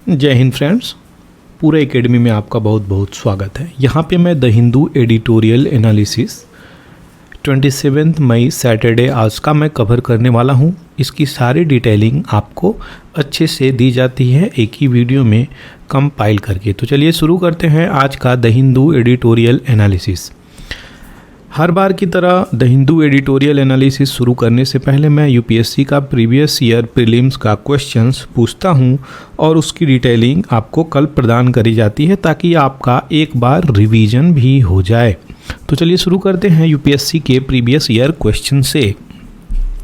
जय हिंद फ्रेंड्स, पूरे एकेडमी में आपका बहुत बहुत स्वागत है। यहाँ पे मैं the Hindu editorial analysis 27 May Saturday आज का मैं कवर करने वाला हूँ। इसकी सारी डिटेलिंग आपको अच्छे से दी जाती है एक ही वीडियो में कंपाइल करके। तो चलिए शुरू करते हैं आज का द हिंदू एडिटोरियल एनालिसिस। हर बार की तरह द हिंदू एडिटोरियल एनालिसिस शुरू करने से पहले मैं यूपीएससी का प्रीवियस ईयर प्रीलिम्स का क्वेश्चंस पूछता हूं और उसकी डिटेलिंग आपको कल प्रदान करी जाती है ताकि आपका एक बार रिवीजन भी हो जाए। तो चलिए शुरू करते हैं यूपीएससी के प्रीवियस ईयर क्वेश्चन से।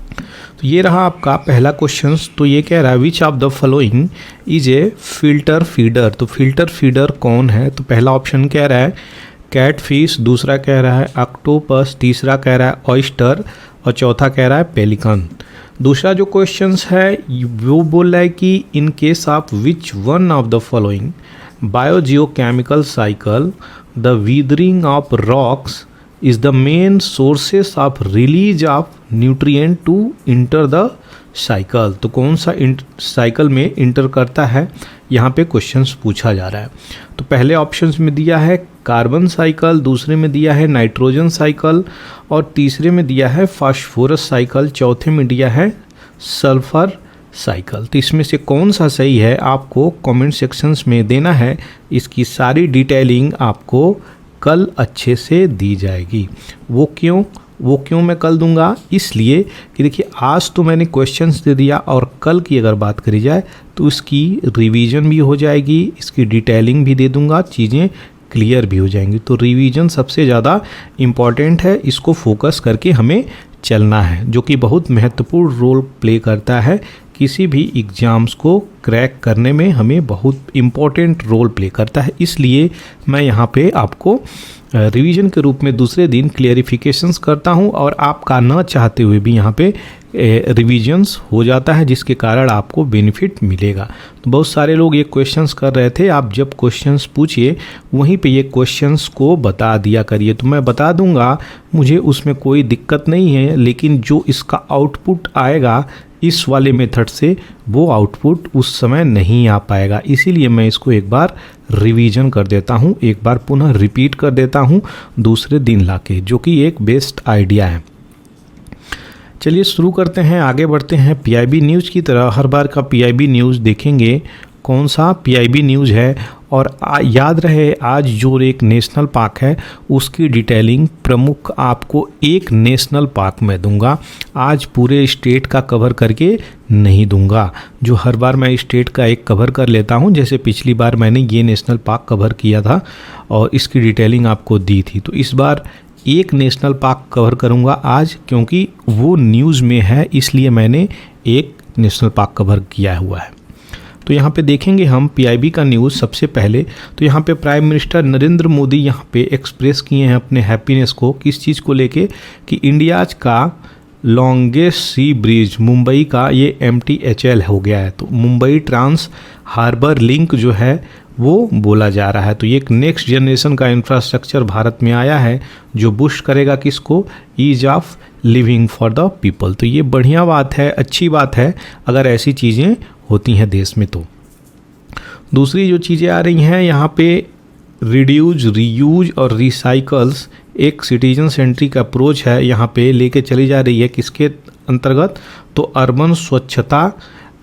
तो ये रहा आपका पहला क्वेश्चन। तो ये कह रहा है which of the following is a filter feeder. तो फिल्टर फीडर कौन है? तो पहला ऑप्शन कह रहा है कैट फिश, दूसरा कह रहा है ऑक्टोपस, तीसरा कह रहा है ऑयस्टर और चौथा कह रहा है पेलिकन। दूसरा जो क्वेश्चंस है वो बोल रहा है कि in case of which one of the following biogeochemical cycle the weathering of rocks is the main sources of release of nutrient to enter the cycle. तो कौन सा साइकिल में इंटर करता है, यहाँ पे क्वेश्चंस पूछा जा रहा है। तो पहले ऑप्शंस में दिया है कार्बन साइकिल, दूसरे में दिया है नाइट्रोजन साइकिल और तीसरे में दिया है फास्फोरस साइकिल, चौथे में दिया है सल्फर साइकिल। तो इसमें से कौन सा सही है आपको कमेंट सेक्शंस में देना है। इसकी सारी डिटेलिंग आपको कल अच्छे से दी जाएगी। वो क्यों मैं कल दूंगा? इसलिए कि देखिए आज तो मैंने क्वेश्चंस दे दिया और कल की अगर बात करी जाए तो इसकी रिवीजन भी हो जाएगी, इसकी डिटेलिंग भी दे दूंगा, चीज़ें क्लियर भी हो जाएंगी। तो रिवीजन सबसे ज़्यादा इम्पॉर्टेंट है, इसको फोकस करके हमें चलना है, जो कि बहुत महत्वपूर्ण रोल प्ले करता है किसी भी एग्ज़ाम्स को क्रैक करने में, हमें बहुत इम्पॉर्टेंट रोल प्ले करता है। इसलिए मैं यहाँ पे आपको रिवीजन के रूप में दूसरे दिन क्लियरिफिकेशंस करता हूँ और आपका न चाहते हुए भी यहाँ पे रिवीजन्स हो जाता है, जिसके कारण आपको बेनिफिट मिलेगा। तो बहुत सारे लोग ये क्वेश्चंस कर रहे थे, आप जब क्वेश्चंस पूछिए वहीं पे ये क्वेश्चंस को बता दिया करिए। तो मैं बता दूंगा, मुझे उसमें कोई दिक्कत नहीं है, लेकिन जो इसका आउटपुट आएगा इस वाले मेथड से वो आउटपुट उस समय नहीं आ पाएगा। इसीलिए मैं इसको एक बार रिवीजन कर देता हूँ, एक बार पुनः रिपीट कर देता हूँ दूसरे दिन लाके, जो कि एक बेस्ट आइडिया है। चलिए शुरू करते हैं, आगे बढ़ते हैं पीआईबी न्यूज़ की तरह। हर बार का पीआईबी न्यूज़ देखेंगे कौन सा पीआईबी न्यूज़ है, और याद रहे आज जो एक नेशनल पार्क है उसकी डिटेलिंग प्रमुख आपको एक नेशनल पार्क में दूंगा। आज पूरे स्टेट का कवर करके नहीं दूंगा, जो हर बार मैं स्टेट का एक कवर कर लेता हूं, जैसे पिछली बार मैंने ये नेशनल पार्क कवर किया था और इसकी डिटेलिंग आपको दी थी। तो इस बार एक नेशनल पार्क कवर करूंगा आज, क्योंकि वो न्यूज़ में है, इसलिए मैंने एक नेशनल पार्क कवर किया हुआ है। तो यहाँ पे देखेंगे हम पीआईबी का न्यूज़ सबसे पहले। तो यहाँ पे प्राइम मिनिस्टर नरेंद्र मोदी यहाँ पे एक्सप्रेस किए हैं अपने हैप्पीनेस को, किस चीज़ को लेके कि इंडियाज का लॉन्गेस्ट सी ब्रिज मुंबई का ये MTHL हो गया है। तो मुंबई ट्रांस हार्बर लिंक जो है वो बोला जा रहा है। तो ये एक नेक्स्ट जनरेशन का इंफ्रास्ट्रक्चर भारत में आया है जो बूस्ट करेगा किसको, ease of living for the people. तो ये बढ़िया बात है, अच्छी बात है अगर ऐसी चीज़ें होती हैं देश में। तो दूसरी जो चीज़ें आ रही हैं यहाँ पे रिड्यूज, रीयूज और रिसाइकल्स एक सिटीजन सेंट्रिक अप्रोच है, यहाँ पे लेके चली जा रही है किसके अंतर्गत, तो अर्बन स्वच्छता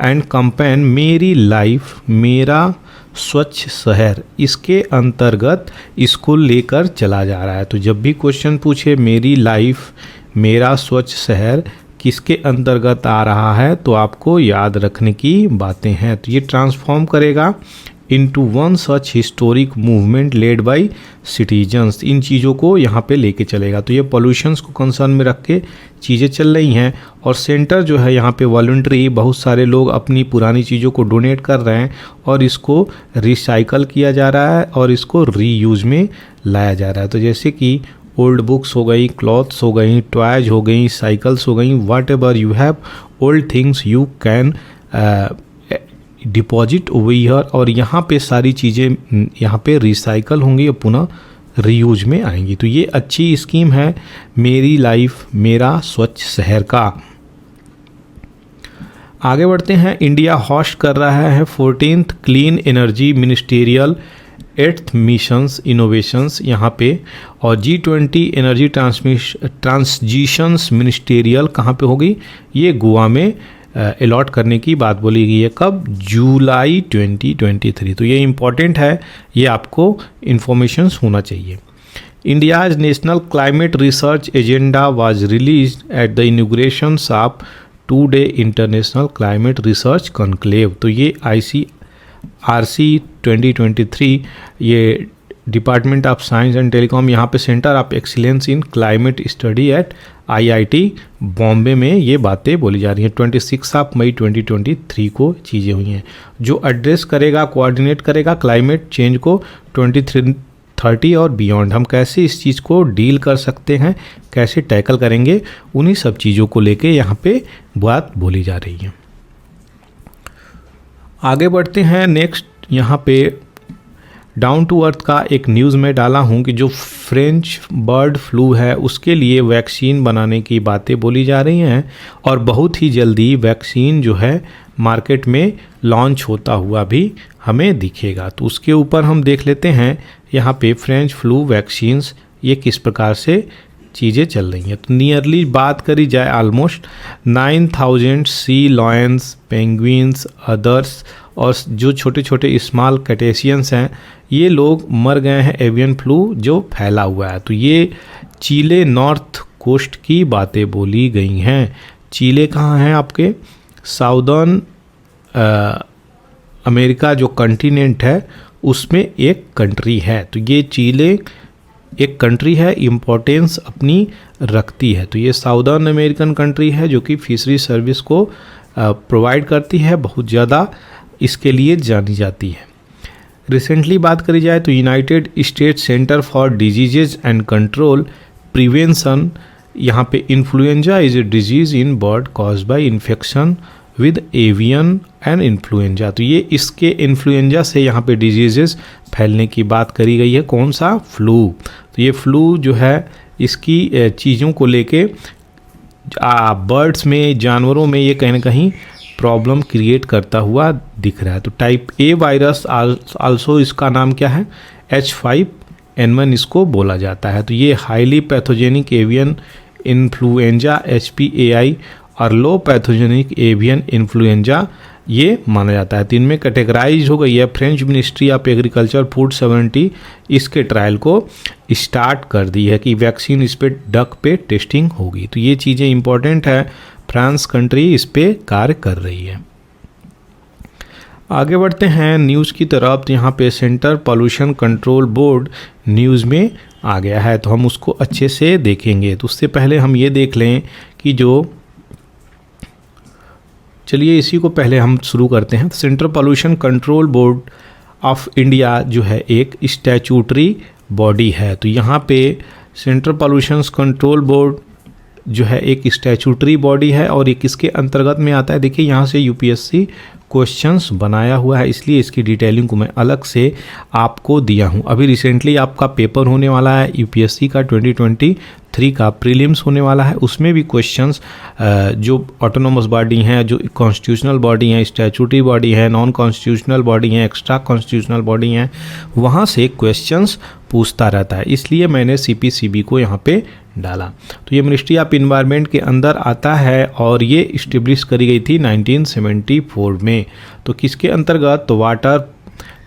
एंड कैंपेन मेरी लाइफ मेरा स्वच्छ शहर, इसके अंतर्गत इसको लेकर चला जा रहा है। तो जब भी क्वेश्चन पूछे मेरी लाइफ मेरा स्वच्छ शहर किसके अंतर्गत आ रहा है, तो आपको याद रखने की बातें हैं। तो ये ट्रांसफॉर्म करेगा into one such historic movement led by citizens, इन चीज़ों को यहाँ पे लेके चलेगा। तो ये पॉल्यूशंस को कंसर्न में रख के चीज़ें चल रही हैं। और सेंटर जो है यहाँ पे वॉलंटरी, बहुत सारे लोग अपनी पुरानी चीज़ों को डोनेट कर रहे हैं और इसको रिसाइकल किया जा रहा है और इसको रीयूज में लाया जा रहा है। तो जैसे कि ओल्ड बुक्स हो गई, क्लॉथ्स हो गई, टॉयज हो गई, साइकिल्स हो गई, whatever you have old things you can deposit over here, और यहाँ पे सारी चीज़ें यहाँ पे रिसाइकल होंगी और पुनः रीयूज में आएंगी। तो ये अच्छी स्कीम है मेरी लाइफ मेरा स्वच्छ शहर का। आगे बढ़ते हैं। इंडिया होस्ट कर रहा है 14th clean energy ministerial 8th missions innovations यहाँ पे, और G20 एनर्जी ट्रांजिशंस मिनिस्टेरियल कहाँ पे होगी, ये गोवा में अलॉट करने की बात बोली गई है। कब, जुलाई 2023। तो ये इम्पॉर्टेंट है, ये आपको इन्फॉर्मेशंस होना चाहिए। India's national climate research agenda was released at the inaugurations of 2-day international climate research conclave. तो ये ICRC 2023, ये department of science and telecom, यहाँ पे centre of excellence in climate study at IIT Bombay में ये बातें बोली जा रही हैं। 26 मई 2023 को चीज़ें हुई हैं। जो एड्रेस करेगा, कोऑर्डिनेट करेगा क्लाइमेट चेंज को 2030 और बियॉन्ड, हम कैसे इस चीज़ को डील कर सकते हैं, कैसे टैकल करेंगे, उन्हीं सब चीज़ों को लेके यहाँ पे बात बोली जा रही है। आगे बढ़ते हैं। नेक्स्ट यहाँ पे डाउन टू अर्थ का एक न्यूज़ में डाला हूँ कि जो फ्रेंच बर्ड फ्लू है उसके लिए वैक्सीन बनाने की बातें बोली जा रही हैं, और बहुत ही जल्दी वैक्सीन जो है मार्केट में लॉन्च होता हुआ भी हमें दिखेगा। तो उसके ऊपर हम देख लेते हैं यहाँ पे फ्रेंच फ्लू वैक्सीन्स ये किस प्रकार से चीज़ें चल रही हैं। तो नियरली बात करी जाए ऑलमोस्ट 9000 सी लॉयंस, पेंगुइन्स, अदर्स और जो छोटे छोटे स्मॉल कैटेशियंस हैं ये लोग मर गए हैं एवियन फ्लू जो फैला हुआ है। तो ये चिले नॉर्थ कोस्ट की बातें बोली गई हैं। चिले कहाँ हैं आपके, साउदर्न अमेरिका जो कॉन्टिनेंट है उसमें एक कंट्री है। तो ये चिले एक कंट्री है, इम्पोर्टेंस अपनी रखती है। तो ये साउदर्न अमेरिकन कंट्री है जो कि फिशरी सर्विस को प्रोवाइड करती है, बहुत ज़्यादा इसके लिए जानी जाती है। रिसेंटली बात करी जाए तो United states centre for diseases and control prevention, यहाँ पे influenza is a disease in bird caused by infection with avian and influenza. तो ये इसके इन्फ्लुएंजा से यहाँ पे डिजीजेस फैलने की बात करी गई है। कौन सा, फ्लू। तो ये फ्लू जो है इसकी चीज़ों को लेके बर्ड्स में, जानवरों में ये कहीं ना कहीं प्रॉब्लम क्रिएट करता हुआ दिख रहा है। तो टाइप ए वायरस आल्सो इसका नाम क्या है, H5N1 इसको बोला जाता है। तो ये highly pathogenic avian influenza HPAI और लो पैथोजेनिक एवियन इन्फ्लुएंजा ये माना जाता है। तो इनमें कैटेगराइज हो गई है। French ministry of agriculture food sovereignty इसके ट्रायल को स्टार्ट कर दी है कि वैक्सीन इस पे डक पे टेस्टिंग होगी। तो ये चीज़ें इंपॉर्टेंट है, फ्रांस कंट्री इस पे कार्य कर रही है। आगे बढ़ते हैं न्यूज़ की तरफ। तो यहाँ पे centre pollution control board news में आ गया है, तो हम उसको अच्छे से देखेंगे। तो उससे पहले हम ये देख लें कि चलिए इसी को पहले हम शुरू करते हैं। Central pollution control board of India जो है एक स्टैचूटरी बॉडी है। तो यहाँ पे सेंट्रल पॉल्यूशन कंट्रोल बोर्ड जो है एक स्टैचूटरी बॉडी है और ये किसके अंतर्गत में आता है। देखिए यहाँ से यूपीएससी क्वेश्चंस बनाया हुआ है, इसलिए इसकी डिटेलिंग को मैं अलग से आपको दिया हूँ। अभी रिसेंटली आपका पेपर होने वाला है यूपीएससी का 2023 का प्रीलिम्स होने वाला है, उसमें भी क्वेश्चंस जो ऑटोनोमस बॉडी हैं, जो कॉन्स्टिट्यूशनल बॉडी हैं, स्टैचूटरी बॉडी है, नॉन कॉन्स्टिट्यूशनल बॉडी हैं, एक्स्ट्रा कॉन्स्टिट्यूशनल बॉडी हैं, वहाँ से क्वेश्चंस पूछता रहता है, इसलिए मैंने CPCB को यहाँ पे डाला। तो ये मिनिस्ट्री ऑफ इन्वायरमेंट के अंदर आता है और ये इस्टेब्लिश करी गई थी 1974 में। तो किसके अंतर्गत, तो water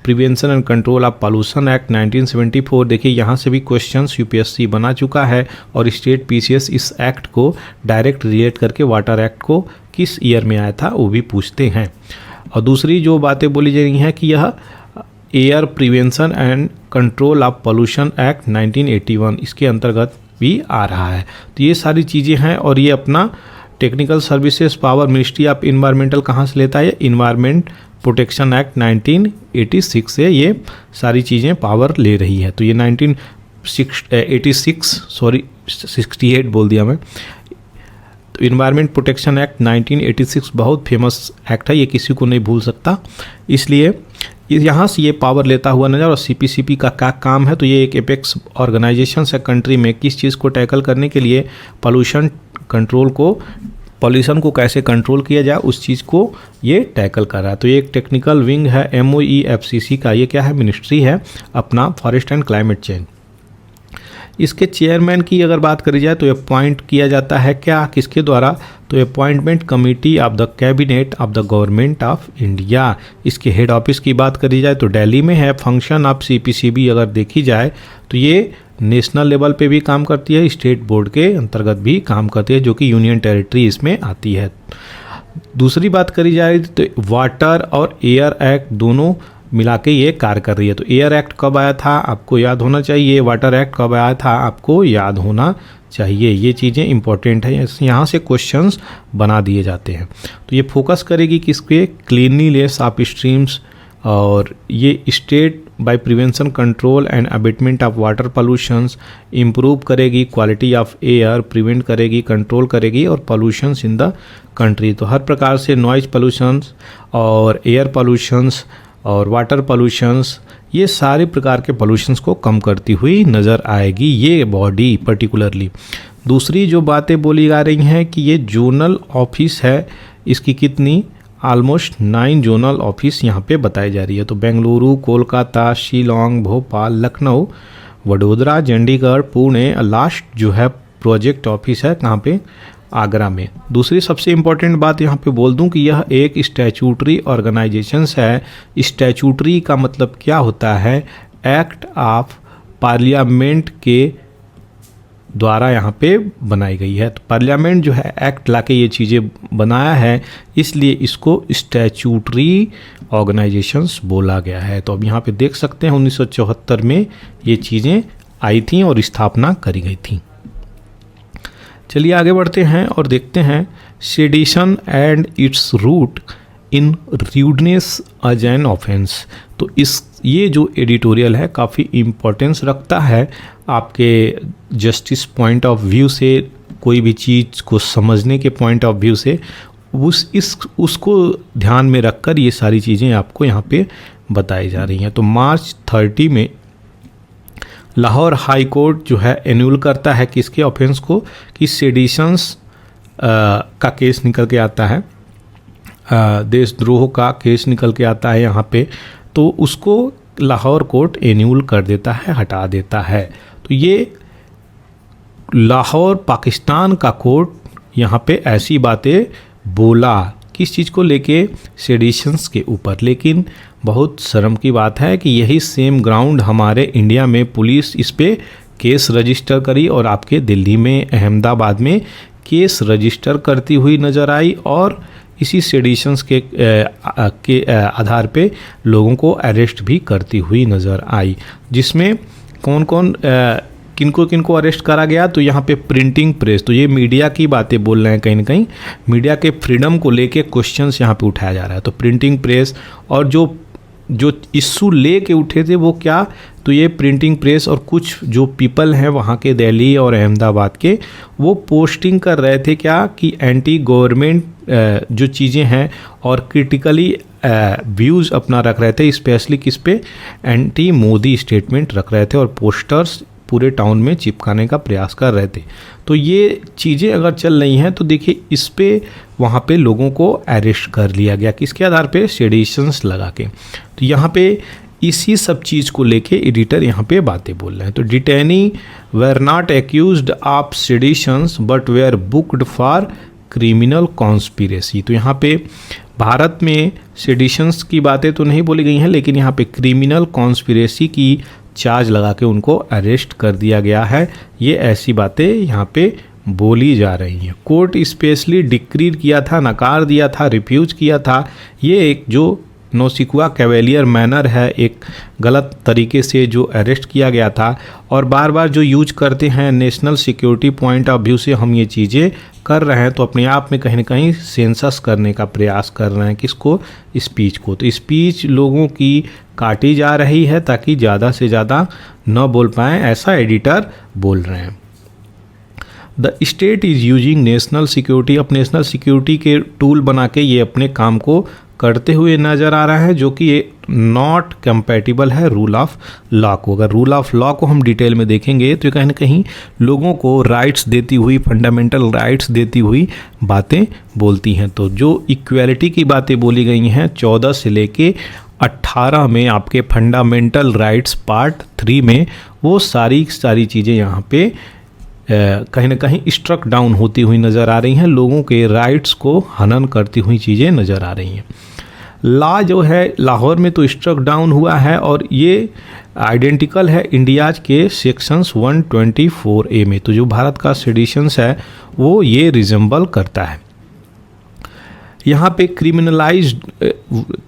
prevention and control of pollution act 1974। देखिए यहाँ से भी क्वेश्चंस यूपीएससी बना चुका है और स्टेट PCS इस एक्ट को डायरेक्ट रिलेट करके वाटर एक्ट को किस ईयर में आया था वो भी पूछते हैं। और दूसरी जो बातें बोली जा रही हैं कि यह air prevention and control of pollution act 1981 इसके अंतर्गत भी आ रहा है। तो ये सारी चीज़ें हैं और ये अपना technical services power ministry of environmental कहाँ से लेता है, इन्वायरमेंट प्रोटेक्शन एक्ट 1986 से ये सारी चीज़ें पावर ले रही है। तो ये 68 बोल दिया मैं। तो इन्वायरमेंट प्रोटेक्शन एक्ट 1986 बहुत फेमस एक्ट है, ये किसी को नहीं भूल सकता, इसलिए यहाँ से ये पावर लेता हुआ नज़र। और CPCB का क्या काम है, तो ये एक एपेक्स ऑर्गेनाइजेशन है कंट्री में किस चीज़ को टैकल करने के लिए, पॉल्यूशन कंट्रोल को पॉल्यूशन को कैसे कंट्रोल किया जाए उस चीज़ को ये टैकल कर रहा है। तो ये एक टेक्निकल विंग है MOEFCC का। ये क्या है, मिनिस्ट्री है अपना फॉरेस्ट एंड क्लाइमेट चेंज। इसके चेयरमैन की अगर बात करी जाए तो अपॉइंट किया जाता है क्या, किसके द्वारा, तो appointment committee of the cabinet of the government of India. इसके हेड ऑफिस की बात करी जाए तो दिल्ली में है। फंक्शन ऑफ CPCB अगर देखी जाए तो ये नेशनल लेवल पे भी काम करती है, स्टेट बोर्ड के अंतर्गत भी काम करती है, जो कि यूनियन टेरिटरी इसमें आती है। दूसरी बात करी जाए तो वाटर और एयर एक्ट दोनों मिला के ये कार्य कर रही है। तो एयर एक्ट कब आया था आपको याद होना चाहिए, वाटर एक्ट कब आया था आपको याद होना चाहिए। ये चीज़ें इंपॉर्टेंट है, यहाँ से क्वेश्चंस बना दिए जाते हैं। तो ये फोकस करेगी किसके, क्लीनलीनेस ऑफ स्ट्रीम्स, और ये state by prevention control and abatement of water pollutions, improve करेगी क्वालिटी ऑफ एयर, प्रिवेंट करेगी, कंट्रोल करेगी और पॉल्यूशंस इन द कंट्री। तो हर प्रकार से नॉइज पॉल्यूशंस और एयर पॉल्यूशंस और वाटर पॉल्यूशंस, ये सारे प्रकार के पॉल्यूशंस को कम करती हुई नज़र आएगी ये बॉडी पर्टिकुलरली। दूसरी जो बातें बोली जा रही हैं कि ये जोनल ऑफिस है, इसकी कितनी, ऑलमोस्ट 9 जोनल ऑफिस यहाँ पे बताई जा रही है। तो बेंगलुरु, कोलकाता, शिलोंग, भोपाल, लखनऊ, वडोदरा, चंडीगढ़, पुणे, लास्ट जो है प्रोजेक्ट ऑफिस है कहाँ पे, आगरा में। दूसरी सबसे इम्पॉर्टेंट बात यहाँ पे बोल दूँ कि यह एक स्टैचूटरी ऑर्गेनाइजेशंस है। स्टैचूटरी का मतलब क्या होता है, एक्ट ऑफ पार्लियामेंट के द्वारा यहाँ पे बनाई गई है। तो पार्लियामेंट जो है एक्ट लाके ये चीज़ें बनाया है, इसलिए इसको स्टैचूटरी ऑर्गेनाइजेशंस बोला गया है। तो अब यहाँ पे देख सकते हैं 1974 में ये चीज़ें आई थी और स्थापना करी गई थी। चलिए आगे बढ़ते हैं और देखते हैं sedition and its root in rudeness as an offence. तो ये जो एडिटोरियल है काफ़ी इम्पोर्टेंस रखता है आपके जस्टिस पॉइंट ऑफ व्यू से, कोई भी चीज़ को समझने के पॉइंट ऑफ व्यू से उसको ध्यान में रखकर ये सारी चीज़ें आपको यहाँ पे बताई जा रही हैं। तो मार्च 30 में लाहौर हाई कोर्ट जो है एन्यूल करता है किसके ऑफेंस को, कि सेडिशंस का केस निकल के आता है, देशद्रोह का केस निकल के आता है यहाँ पे। तो उसको लाहौर कोर्ट एन्यूल कर देता है, हटा देता है। तो ये लाहौर पाकिस्तान का कोर्ट यहाँ पे ऐसी बातें बोला किस चीज़ को लेके, सेडिशंस के ऊपर। लेकिन बहुत शर्म की बात है कि यही सेम ग्राउंड हमारे इंडिया में पुलिस इस पे केस रजिस्टर करी और आपके दिल्ली में, अहमदाबाद में केस रजिस्टर करती हुई नज़र आई, और इसी सेडिशंस के आधार पे लोगों को अरेस्ट भी करती हुई नज़र आई। जिसमें कौन कौन किनको अरेस्ट करा गया, तो यहाँ पे प्रिंटिंग प्रेस। तो ये मीडिया की बातें बोल रहे हैं, कहीं ना कहीं मीडिया के फ्रीडम को लेके क्वेश्चंस यहाँ पे उठाया जा रहा है। तो प्रिंटिंग प्रेस और जो इशू ले के उठे थे वो क्या, तो ये प्रिंटिंग प्रेस और कुछ जो पीपल हैं वहाँ के दिल्ली और अहमदाबाद के, वो पोस्टिंग कर रहे थे क्या, कि एंटी गवर्नमेंट जो चीज़ें हैं और क्रिटिकली व्यूज़ अपना रख रहे थे, स्पेशली किस पे, एंटी मोदी स्टेटमेंट रख रहे थे और पोस्टर्स पूरे टाउन में चिपकाने का प्रयास कर रहे थे। तो ये चीज़ें अगर चल रही हैं तो देखिए इस पे वहाँ पे लोगों को अरेस्ट कर लिया गया, किसके आधार पे, सेडिशंस लगा के। तो यहाँ पे इसी सब चीज़ को लेके एडिटर यहाँ पे बातें बोल रहे हैं। तो detainee were not accused of seditions but were booked for criminal conspiracy. तो यहाँ पे भारत में सेडिशंस की बातें तो नहीं बोली गई हैं, लेकिन यहाँ पे क्रिमिनल कॉन्स्पिरेसी की चार्ज लगा के उनको अरेस्ट कर दिया गया है। ये ऐसी बातें यहाँ पे बोली जा रही हैं। कोर्ट स्पेशली डिक्रीड किया था, नकार दिया था, रिफ्यूज किया था। ये एक जो नौसिखुआ कैवेलियर मैनर है, एक गलत तरीके से जो अरेस्ट किया गया था, और बार बार जो यूज करते हैं national security point of view से हम ये चीज़ें कर रहे हैं, तो अपने आप में कहीं ना कहीं सेंसस करने का प्रयास कर रहे हैं, किसको, स्पीच को। तो स्पीच लोगों की काटी जा रही है ताकि ज़्यादा से ज़्यादा न बोल पाएँ, ऐसा एडिटर बोल रहे हैं। The state is using national security, अब नेशनल सिक्योरिटी के टूल बना के ये अपने काम को करते हुए नज़र आ रहा है, जो कि ये नॉट कंपैटिबल है रूल ऑफ लॉ को। अगर रूल ऑफ लॉ को हम डिटेल में देखेंगे तो कहीं ना कहीं लोगों को राइट्स देती हुई, फंडामेंटल राइट्स देती हुई बातें बोलती हैं। तो जो इक्वालिटी की बातें बोली गई हैं 14 से लेके 18 में आपके फंडामेंटल राइट्स पार्ट 3 में, वो सारी चीज़ें यहाँ पे कहीं ना कहीं स्ट्रक डाउन होती हुई नज़र आ रही हैं, लोगों के राइट्स को हनन करती हुई चीज़ें नज़र आ रही हैं। लॉ जो है लाहौर में तो स्ट्रक डाउन हुआ है और ये आइडेंटिकल है इंडियाज के सेक्शंस 124A में। तो जो भारत का सेडिशंस है वो ये रिजेंबल करता है। यहाँ पे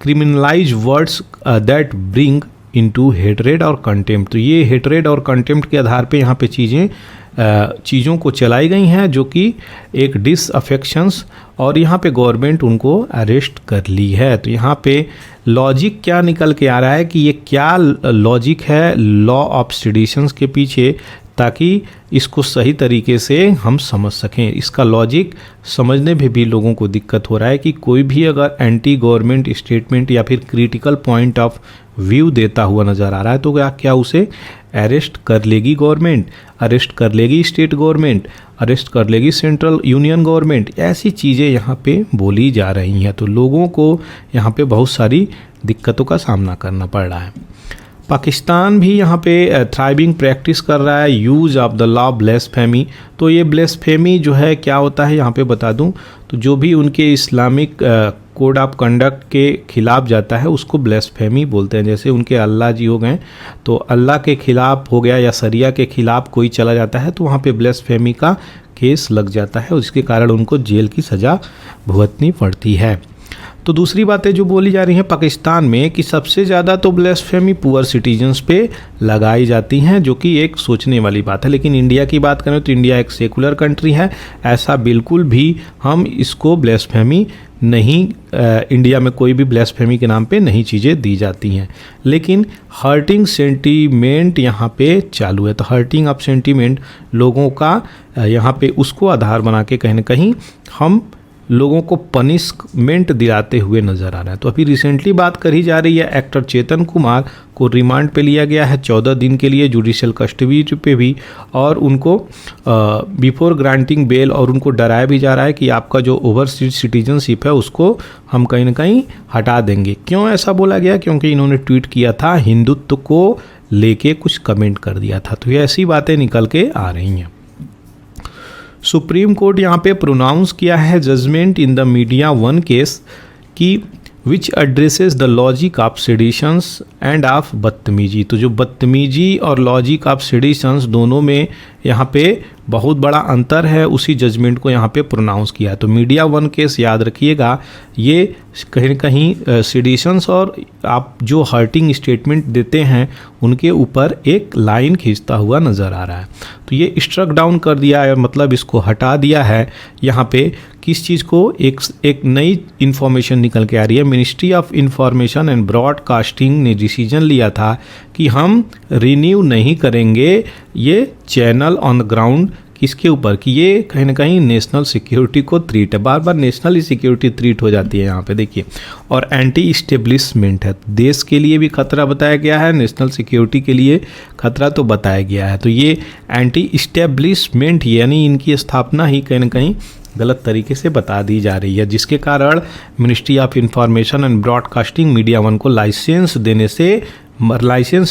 criminalise words that bring into hatred और कंटेम्प्ट। तो ये हेटरेड और कंटेम्प्ट के आधार पे यहाँ पे चीज़ों को चलाई गई हैं, जो कि एक डिसअफेक्शंस, और यहाँ पे गवर्नमेंट उनको अरेस्ट कर ली है। तो यहाँ पे लॉजिक क्या निकल के आ रहा है कि ये क्या लॉजिक है लॉ ऑफ सेडिशंस के पीछे, ताकि इसको सही तरीके से हम समझ सकें। इसका लॉजिक समझने में भी लोगों को दिक्कत हो रहा है कि कोई भी अगर एंटी गवर्नमेंट स्टेटमेंट या फिर क्रिटिकल पॉइंट ऑफ व्यू देता हुआ नज़र आ रहा है तो क्या उसे अरेस्ट कर लेगी गवर्नमेंट, अरेस्ट कर लेगी स्टेट गवर्नमेंट, अरेस्ट कर लेगी सेंट्रल यूनियन गवर्नमेंट, ऐसी चीज़ें यहाँ पे बोली जा रही हैं। तो लोगों को यहाँ पे बहुत सारी दिक्कतों का सामना करना पड़ रहा है। पाकिस्तान भी यहाँ पे थ्राइविंग प्रैक्टिस कर रहा है यूज़ ऑफ द लॉ ब्लेस्फेमी। तो ये ब्लेस्फेमी जो है क्या होता है यहाँ पे बता दूँ, तो जो भी उनके इस्लामिक कोड ऑफ कंडक्ट के खिलाफ जाता है उसको ब्लेस्फेमी बोलते हैं। जैसे उनके अल्लाह जी हो गए, तो अल्लाह के खिलाफ हो गया या शरिया के खिलाफ कोई चला जाता है तो वहाँ पे ब्लेस्फेमी का केस लग जाता है, उसके कारण उनको जेल की सज़ा भुगतनी पड़ती है। तो दूसरी बातें जो बोली जा रही हैं पाकिस्तान में कि सबसे ज़्यादा तो ब्लेस्फेमी पुअर सिटीजन्स पे लगाई जाती हैं, जो कि एक सोचने वाली बात है। लेकिन इंडिया की बात करें तो इंडिया एक सेकुलर कंट्री है, ऐसा बिल्कुल भी हम इसको ब्लेस्फेमी नहीं, इंडिया में कोई भी ब्लेस्फेमी के नाम पे नहीं चीज़ें दी जाती हैं। लेकिन हर्टिंग सेंटीमेंट यहाँ पे चालू है। तो हर्टिंग ऑफ सेंटीमेंट लोगों का यहाँ पे उसको आधार बना के कहीं ना कहीं हम लोगों को पनिशमेंट दिलाते हुए नज़र आ रहा है। तो अभी रिसेंटली बात करी जा रही है, एक्टर चेतन कुमार को रिमांड पे लिया गया है 14 दिन के लिए जुडिशियल कस्टडी पे भी, और उनको बिफोर ग्रांटिंग बेल, और उनको डराया भी जा रहा है कि आपका जो ओवरसीज सिटीजनशिप है उसको हम कहीं ना कहीं हटा देंगे। क्यों ऐसा बोला गया? क्योंकि इन्होंने ट्वीट किया था, हिंदुत्व को लेके कुछ कमेंट कर दिया था। तो ये ऐसी बातें निकल के आ रही हैं। सुप्रीम कोर्ट यहाँ पे प्रोनाउंस किया है judgment in the media one case की which addresses the logic of seditions and of बदतमीजी। तो जो बदतमीजी और लॉजिक ऑफ सेडिशंस दोनों में यहाँ पे बहुत बड़ा अंतर है, उसी जजमेंट को यहाँ पे प्रोनाउंस किया है। तो मीडिया वन केस याद रखिएगा, ये कहीं न कहीं सेडिशंस और आप जो हर्टिंग स्टेटमेंट देते हैं उनके ऊपर एक लाइन खींचता हुआ नज़र आ रहा है। तो ये स्ट्रक डाउन कर दिया है, मतलब इसको हटा दिया है। यहाँ पे किस चीज़ को, एक नई इन्फॉर्मेशन निकल के आ रही है। Ministry of information and broadcasting ने डिसीजन लिया था कि हम रिन्यू नहीं करेंगे ये चैनल ऑन द ग्राउंड। किसके ऊपर? कि ये कहीं ना कहीं नेशनल सिक्योरिटी को थ्रीट है, बार बार नेशनल सिक्योरिटी थ्रीट हो जाती है यहाँ पे देखिए, और एंटी इस्टेब्लिशमेंट है, देश के लिए भी खतरा बताया गया है, नेशनल सिक्योरिटी के लिए खतरा तो बताया गया है। तो ये एंटी इस्टेब्लिशमेंट यानी इनकी स्थापना ही कहीं ना कहीं गलत तरीके से बता दी जा रही है, जिसके कारण ministry of information and broadcasting media one को लाइसेंस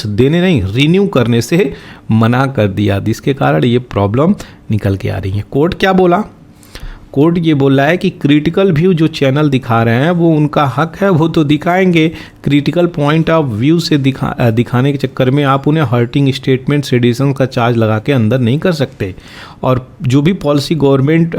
देने नहीं, रिन्यू करने से मना कर दिया, जिसके कारण ये प्रॉब्लम निकल के आ रही है। कोर्ट क्या बोला? कोर्ट ये बोल रहा है कि क्रिटिकल व्यू जो चैनल दिखा रहे हैं वो उनका हक है, वो तो दिखाएंगे। क्रिटिकल पॉइंट ऑफ व्यू से दिखाने के चक्कर में आप उन्हें हर्टिंग स्टेटमेंट सेडिशन का चार्ज लगा के अंदर नहीं कर सकते। और जो भी पॉलिसी गवर्नमेंट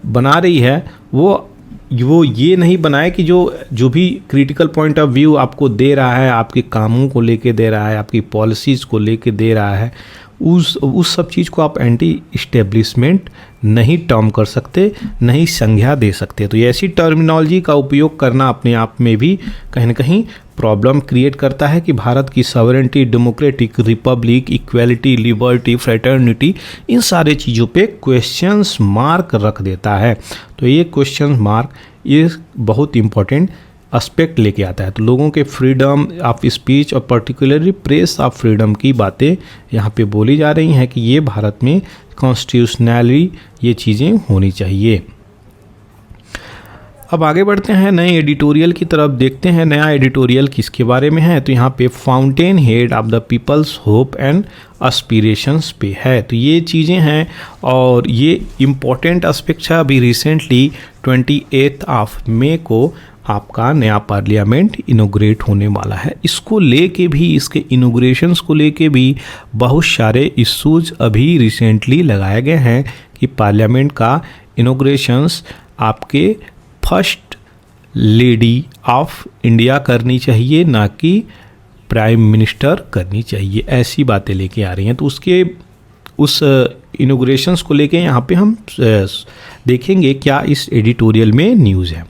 बना रही है वो ये नहीं बनाए कि जो भी क्रिटिकल पॉइंट ऑफ व्यू आपको दे रहा है, आपके कामों को लेके दे रहा है, आपकी पॉलिसीज़ को लेके दे रहा है, उस सब चीज़ को आप एंटी इस्टेब्लिशमेंट नहीं टर्म कर सकते, नहीं संज्ञा दे सकते। तो ये ऐसी टर्मिनोलॉजी का उपयोग करना अपने आप में भी कहीं ना कहीं प्रॉब्लम क्रिएट करता है कि भारत की sovereignty, democratic republic, equality, liberty, fraternity, इन सारे चीज़ों पे क्वेश्चंस मार्क रख देता है। तो ये क्वेश्चन मार्क ये बहुत इम्पोर्टेंट एस्पेक्ट लेके आता है। तो लोगों के फ्रीडम ऑफ स्पीच और पर्टिकुलरली प्रेस ऑफ फ्रीडम की बातें यहाँ पे बोली जा रही हैं कि ये भारत में कॉन्स्टिट्यूशनली ये चीज़ें होनी चाहिए। अब आगे बढ़ते हैं नए एडिटोरियल की तरफ, देखते हैं नया एडिटोरियल किसके बारे में है। तो यहाँ पे fountainhead of the people's hope and aspirations पे है। तो ये चीज़ें हैं और ये इम्पॉर्टेंट एस्पेक्ट है। अभी रिसेंटली 28 मई को आपका नया पार्लियामेंट इनोग्रेट होने वाला है। इसको लेके भी, इसके इनोग्रेशंस को लेके भी बहुत सारे इश्यूज अभी रिसेंटली लगाए गए हैं कि पार्लियामेंट का इनोग्रेशंस आपके फर्स्ट लेडी ऑफ इंडिया करनी चाहिए, ना कि प्राइम मिनिस्टर करनी चाहिए। ऐसी बातें लेके आ रही हैं। तो उसके उस इनोग्रेशंस को लेके यहाँ पे हम देखेंगे क्या इस एडिटोरियल में न्यूज़ है।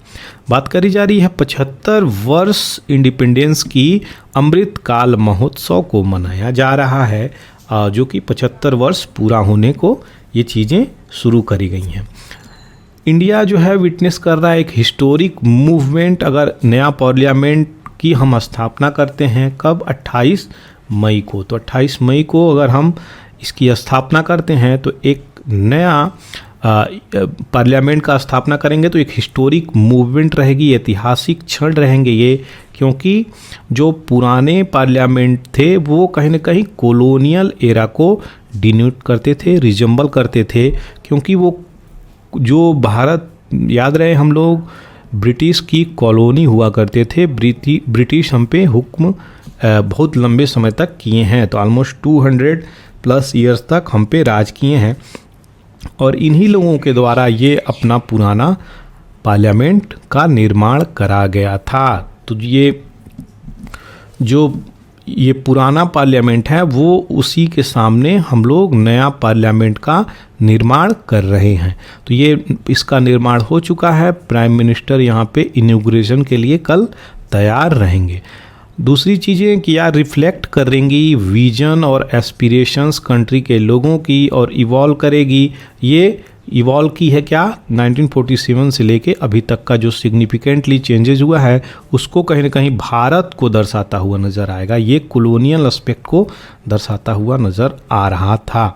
बात करी जा रही है 75 वर्ष इंडिपेंडेंस की अमृत काल महोत्सव को मनाया जा रहा है, जो कि 75 वर्ष पूरा होने को ये चीज़ें शुरू करी गई हैं। इंडिया जो है विटनेस कर रहा है एक हिस्टोरिक मूवमेंट। अगर नया पार्लियामेंट की हम स्थापना करते हैं कब, 28 मई को। तो 28 मई को अगर हम इसकी स्थापना करते हैं तो एक नया पार्लियामेंट का स्थापना करेंगे तो एक हिस्टोरिक मूवमेंट रहेगी, ऐतिहासिक क्षण रहेंगे ये, क्योंकि जो पुराने पार्लियामेंट थे वो कहीं ना कहीं कॉलोनियल एरा को डिनोट करते थे, रिजेंबल करते थे, क्योंकि वो जो भारत, याद रहे हम लोग ब्रिटिश की कॉलोनी हुआ करते थे। ब्रिटिश हम पे हुक्म बहुत लंबे समय तक किए हैं, तो ऑलमोस्ट 200+ ईयर्स तक हम पे राज किए हैं और इन्हीं लोगों के द्वारा ये अपना पुराना पार्लियामेंट का निर्माण करा गया था। तो ये पुराना पार्लियामेंट है वो उसी के सामने हम लोग नया पार्लियामेंट का निर्माण कर रहे हैं। तो ये इसका निर्माण हो चुका है। प्राइम मिनिस्टर यहाँ पे इनॉग्रेशन के लिए कल तैयार रहेंगे। दूसरी चीज़ें कि यार रिफ्लेक्ट करेंगी विजन और एस्पिरेशंस कंट्री के लोगों की और इवॉल्व करेगी। ये इवॉल्व की है क्या, 1947 से लेके अभी तक का जो सिग्निफिकेंटली चेंजेस हुआ है उसको कहीं ना कहीं भारत को दर्शाता हुआ नज़र आएगा। ये कॉलोनियल एस्पेक्ट को दर्शाता हुआ नज़र आ रहा था।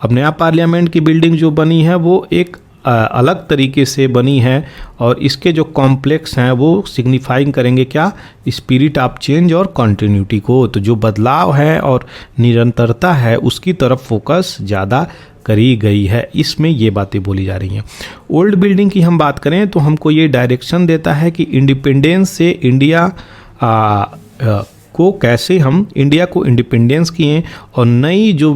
अब नया पार्लियामेंट की बिल्डिंग जो बनी है वो एक अलग तरीके से बनी है और इसके जो कॉम्प्लेक्स हैं वो सिग्निफाइंग करेंगे क्या, स्पिरिट ऑफ चेंज और कंटिन्यूटी को। तो जो बदलाव है और निरंतरता है उसकी तरफ फोकस ज़्यादा करी गई है, इसमें ये बातें बोली जा रही हैं। ओल्ड बिल्डिंग की हम बात करें तो हमको ये डायरेक्शन देता है कि इंडिपेंडेंस से इंडिया को कैसे हम इंडिया को इंडिपेंडेंस किए और नई जो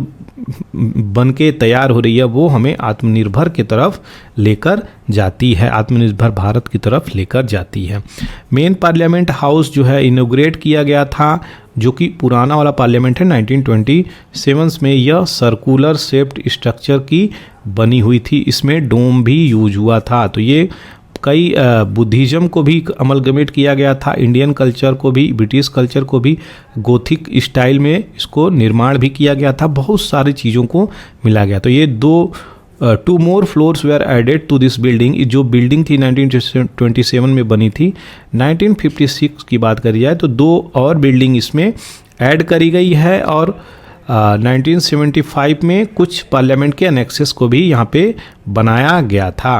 बन के तैयार हो रही है वो हमें आत्मनिर्भर की तरफ लेकर जाती है, आत्मनिर्भर भारत की तरफ लेकर जाती है। मेन पार्लियामेंट हाउस जो है इनॉग्रेट किया गया था, जो कि पुराना वाला पार्लियामेंट है 1927 में। यह सर्कुलर शेप्ड स्ट्रक्चर की बनी हुई थी, इसमें डोम भी यूज हुआ था। तो ये कई बुद्धिज़्म को भी अमलगमेट किया गया था, इंडियन कल्चर को भी, ब्रिटिश कल्चर को भी, गोथिक स्टाइल में इसको निर्माण भी किया गया था, बहुत सारी चीज़ों को मिला गया। तो ये 2 more floors were added to this building. जो बिल्डिंग थी 1927 में बनी थी, 1956 की बात करी जाए तो 2 और बिल्डिंग इसमें ऐड करी गई है और 1975 में कुछ पार्लियामेंट के एनेक्सेस को भी यहाँ पे बनाया गया था।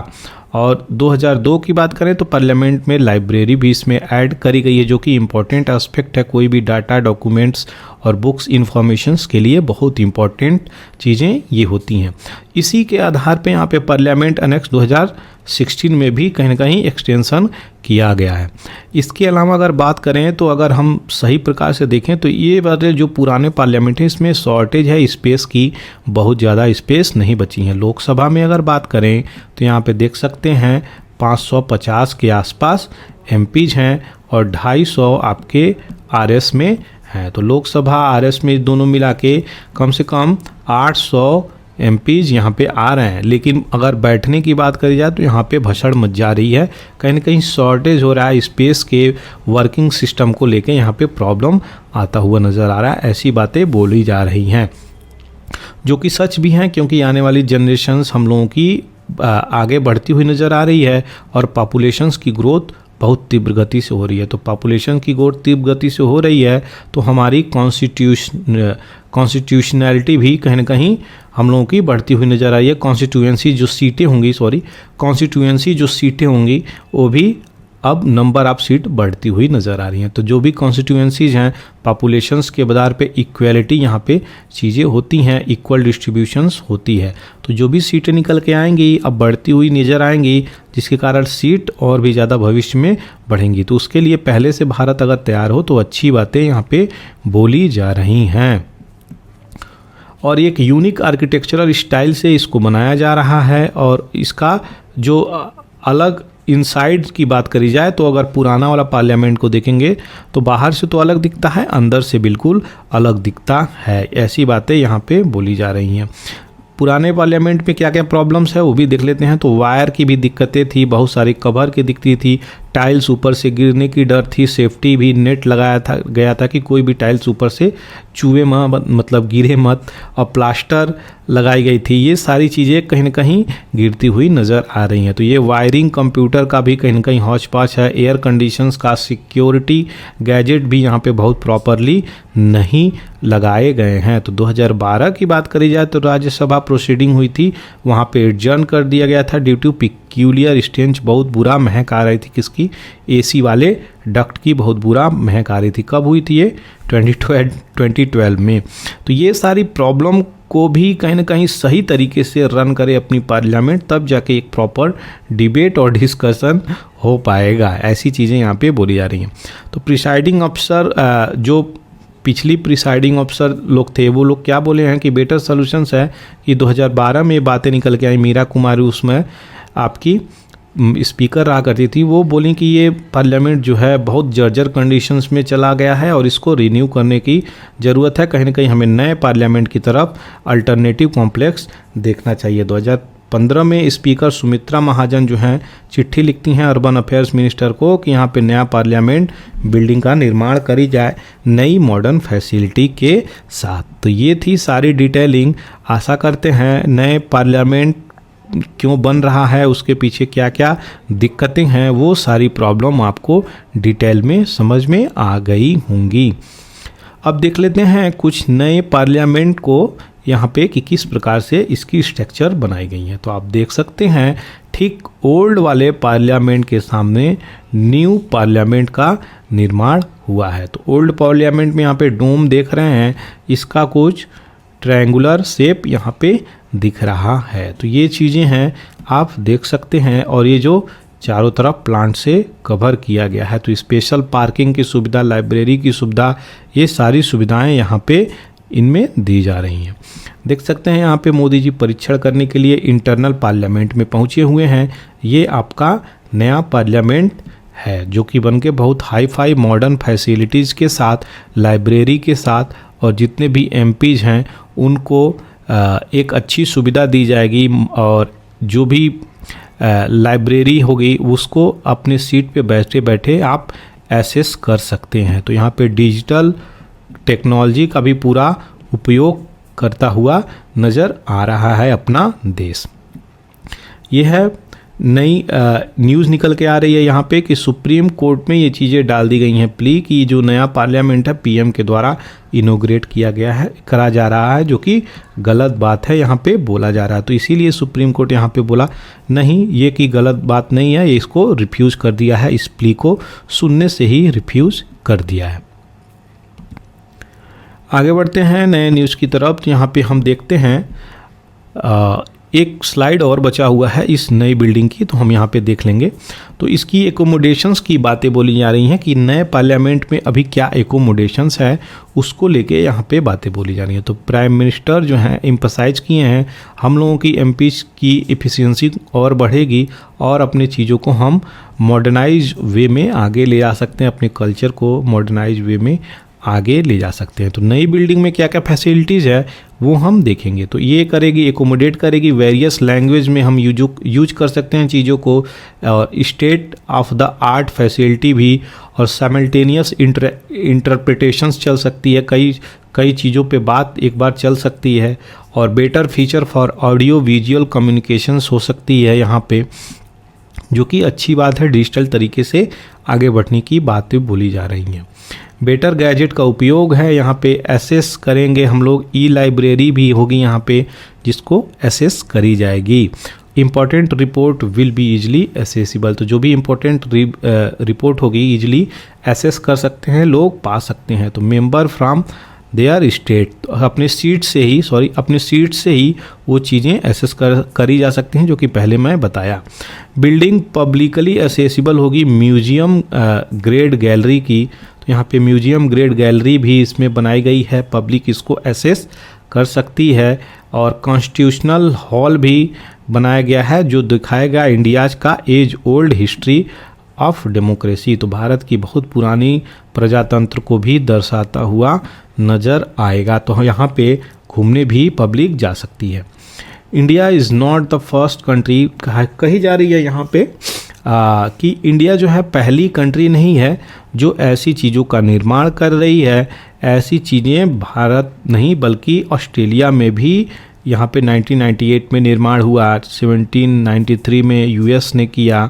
और 2002 की बात करें तो पार्लियामेंट में लाइब्रेरी भी इसमें ऐड करी गई है, जो कि इम्पोर्टेंट एस्पेक्ट है। कोई भी डाटा, डॉक्यूमेंट्स और बुक्स इन्फॉर्मेशंस के लिए बहुत इंपॉर्टेंट चीज़ें ये होती हैं। इसी के आधार पे यहाँ पे पार्लियामेंट अनेक्स 2016 में भी कहीं ना कहीं एक्सटेंशन किया गया है। इसके अलावा अगर बात करें तो अगर हम सही प्रकार से देखें तो ये वाले जो पुराने पार्लियामेंट है इसमें शॉर्टेज है स्पेस की, बहुत ज़्यादा स्पेस नहीं बची है। लोकसभा में अगर बात करें तो यहाँ पे देख सकते हैं 550 के आसपास एमपीज हैं और 250 आपके आरएस में हैं। तो लोकसभा आरएस में दोनों मिला के कम से कम 800 एमपीज यहाँ पे आ रहे हैं। लेकिन अगर बैठने की बात करी जाए तो यहाँ पे भसड़ मच जा रही है, कहीं ना कहीं शॉर्टेज हो रहा है स्पेस के, वर्किंग सिस्टम को लेके यहाँ पे प्रॉब्लम आता हुआ नज़र आ रहा है। ऐसी बातें बोली जा रही हैं जो कि सच भी हैं, क्योंकि आने वाली जनरेशन्स हम लोगों की आगे बढ़ती हुई नज़र आ रही है और पॉपुलेशंस की ग्रोथ बहुत तीव्र गति से हो रही है। तो पॉपुलेशन की ग्रोथ तीव्र गति से हो रही है तो हमारी कॉन्स्टिट्यूशनैलिटी भी कहीं ना कहीं हम लोगों की बढ़ती हुई नज़र आ रही है। कॉन्स्टिट्यूएंसी जो सीटें होंगी वो भी अब नंबर ऑफ सीट बढ़ती हुई नज़र आ रही हैं। तो जो भी कॉन्स्टिट्यूएंसीज हैं पॉपुलेशंस के आधार पे इक्वलिटी यहाँ पे चीज़ें होती हैं, इक्वल डिस्ट्रीब्यूशंस होती है। तो जो भी सीटें निकल के आएंगी अब बढ़ती हुई नज़र आएंगी, जिसके कारण सीट और भी ज़्यादा भविष्य में बढ़ेंगी। तो उसके लिए पहले से भारत अगर तैयार हो तो अच्छी बातें यहाँ पे बोली जा रही हैं। और एक यूनिक आर्किटेक्चरल स्टाइल से इसको बनाया जा रहा है। और इसका जो अलग इनसाइड की बात करी जाए तो अगर पुराना वाला पार्लियामेंट को देखेंगे तो बाहर से तो अलग दिखता है, अंदर से बिल्कुल अलग दिखता है। ऐसी बातें यहाँ पे बोली जा रही हैं। पुराने पार्लियामेंट में क्या क्या प्रॉब्लम्स है वो भी देख लेते हैं। तो वायर की भी दिक्कतें थी, बहुत सारी कवर की दिक्कतें थी, टाइल्स ऊपर से गिरने की डर थी, सेफ्टी भी नेट लगाया गया था कि कोई भी टाइल्स ऊपर से चूहे मतलब गिरे मत, और प्लास्टर लगाई गई थी। ये सारी चीज़ें कहीं ना कहीं गिरती हुई नज़र आ रही हैं। तो ये वायरिंग कंप्यूटर का भी कहीं ना कहीं हौच पौच है। एयर कंडीशंस का सिक्योरिटी गैजेट भी यहाँ पे बहुत प्रॉपरली नहीं लगाए गए हैं। तो 2012 की बात करी जाए तो राज्यसभा प्रोसीडिंग हुई थी, वहाँ पे एडजर्न कर दिया गया था ड्यू टू पिक्यूलियर स्टेंच। बहुत बुरा महक आ रही थी, किसकी? एसी वाले डक्ट की बहुत बुरा महक आ रही थी। कब हुई थी ये? 2012 में। तो ये सारी प्रॉब्लम को भी कहीं ना कहीं सही तरीके से रन करे अपनी पार्लियामेंट, तब जाके एक प्रॉपर डिबेट और डिस्कशन हो पाएगा। ऐसी चीज़ें यहाँ पे बोली जा रही हैं। तो प्रिसाइडिंग अफसर जो पिछली प्रिसाइडिंग अफसर लोग थे वो लोग क्या बोले हैं कि बेटर सॉल्यूशंस है कि 2012 में बातें निकल के आई। मीरा कुमारी उसमें आपकी स्पीकर रहा करती थी, वो बोली कि ये पार्लियामेंट जो है बहुत जर्जर कंडीशंस में चला गया है और इसको रिन्यू करने की ज़रूरत है। कहीं ना कहीं हमें नए पार्लियामेंट की तरफ अल्टरनेटिव कॉम्प्लेक्स देखना चाहिए। 2015 में स्पीकर सुमित्रा महाजन जो हैं चिट्ठी लिखती हैं अर्बन अफेयर्स मिनिस्टर को कि यहाँ पे नया पार्लियामेंट बिल्डिंग का निर्माण करी जाए नई मॉडर्न फैसिलिटी के साथ। तो ये थी सारी डिटेलिंग। आशा करते हैं नए पार्लियामेंट क्यों बन रहा है, उसके पीछे क्या क्या दिक्कतें हैं, वो सारी प्रॉब्लम आपको डिटेल में समझ में आ गई होंगी। अब देख लेते हैं कुछ नए पार्लियामेंट को यहाँ पे कि किस प्रकार से इसकी स्ट्रक्चर बनाई गई है। तो आप देख सकते हैं ठीक ओल्ड वाले पार्लियामेंट के सामने न्यू पार्लियामेंट का निर्माण हुआ है। तो ओल्ड पार्लियामेंट में यहाँ पे डोम देख रहे हैं, इसका कुछ ट्रायंगुलर शेप यहाँ पे दिख रहा है। तो ये चीज़ें हैं आप देख सकते हैं। और ये जो चारों तरफ प्लांट से कवर किया गया है, तो स्पेशल पार्किंग की सुविधा, लाइब्रेरी की सुविधा, ये सारी सुविधाएं यहाँ पे इनमें दी जा रही हैं। देख सकते हैं यहाँ पे मोदी जी परीक्षण करने के लिए इंटरनल पार्लियामेंट में पहुँचे हुए हैं। ये आपका नया पार्लियामेंट है जो कि बन के बहुत हाई फाई मॉडर्न फैसिलिटीज़ के साथ, लाइब्रेरी के साथ, और जितने भी एमपीज हैं उनको एक अच्छी सुविधा दी जाएगी। और जो भी लाइब्रेरी होगी उसको अपने सीट पे बैठे बैठे आप एक्सेस कर सकते हैं। तो यहाँ पे डिजिटल टेक्नोलॉजी का भी पूरा उपयोग करता हुआ नज़र आ रहा है अपना देश। ये है नई न्यूज़ निकल के आ रही है यहाँ पे कि सुप्रीम कोर्ट में ये चीज़ें डाल दी गई हैं प्ली कि जो नया पार्लियामेंट है पीएम के द्वारा इनोग्रेट किया गया है, करा जा रहा है, जो कि गलत बात है यहाँ पे बोला जा रहा है। तो इसीलिए सुप्रीम कोर्ट यहाँ पे बोला नहीं, ये कि गलत बात नहीं है, ये इसको रिफ्यूज़ कर दिया है, इस प्ली को सुनने से ही रिफ्यूज़ कर दिया है। आगे बढ़ते हैं नए न्यूज़ की तरफ। तो यहाँ पे हम देखते हैं एक स्लाइड और बचा हुआ है इस नई बिल्डिंग की, तो हम यहाँ पे देख लेंगे। तो इसकी एकोमोडेशंस की बातें बोली जा रही हैं कि नए पार्लियामेंट में अभी क्या एकोमोडेशंस है उसको लेके यहाँ पे बातें बोली जा रही हैं। तो प्राइम मिनिस्टर जो हैं एम्फसाइज किए हैं हम लोगों की एमपीज की एफिशिएंसी और बढ़ेगी और अपने चीज़ों को हम मॉडर्नाइज वे में आगे ले जा सकते हैं, अपने कल्चर को मॉडर्नाइज वे में आगे ले जा सकते हैं। तो नई बिल्डिंग में क्या क्या फैसिलिटीज़ है वो हम देखेंगे। तो ये करेगी, एकोमोडेट करेगी, वेरियस लैंग्वेज में हम यूज कर सकते हैं चीज़ों को, और state of the art facility भी, और साइमल्टेनियस इंटरप्रिटेशंस चल सकती है, कई चीज़ों पे बात एक बार चल सकती है, और better feature for audio visual communications हो सकती है यहाँ पे। जो कि अच्छी बात है। डिजिटल तरीके से आगे बढ़ने की बातें बोली जा रही हैं। बेटर गैजेट का उपयोग है, यहाँ पे एसेस करेंगे हम लोग। ई लाइब्रेरी भी होगी यहाँ पे जिसको एसेस करी जाएगी। Important report will be easily accessible, तो जो भी इम्पोर्टेंट रिपोर्ट होगी ईजिली एसेस कर सकते हैं लोग, पा सकते हैं। तो मेंबर फ्रॉम देयर स्टेट, अपने सीट से ही वो चीज़ें एसेस करी जा सकती हैं, जो कि पहले मैं बताया। बिल्डिंग पब्लिकली एसेसिबल होगी म्यूजियम ग्रेड गैलरी की, तो यहाँ पे म्यूजियम ग्रेड गैलरी भी इसमें बनाई गई है, पब्लिक इसको एसेस कर सकती है। और कॉन्स्टिट्यूशनल हॉल भी बनाया गया है जो दिखाएगा इंडियाज का age old history of democracy, तो भारत की बहुत पुरानी प्रजातंत्र को भी दर्शाता हुआ नज़र आएगा। तो यहाँ पे घूमने भी पब्लिक जा सकती है। India is not the first country कही जा रही है यहाँ पे कि इंडिया जो है पहली कंट्री नहीं है जो ऐसी चीज़ों का निर्माण कर रही है। ऐसी चीज़ें भारत नहीं बल्कि ऑस्ट्रेलिया में भी यहाँ पे 1998 में निर्माण हुआ, 1793 में यूएस ने किया,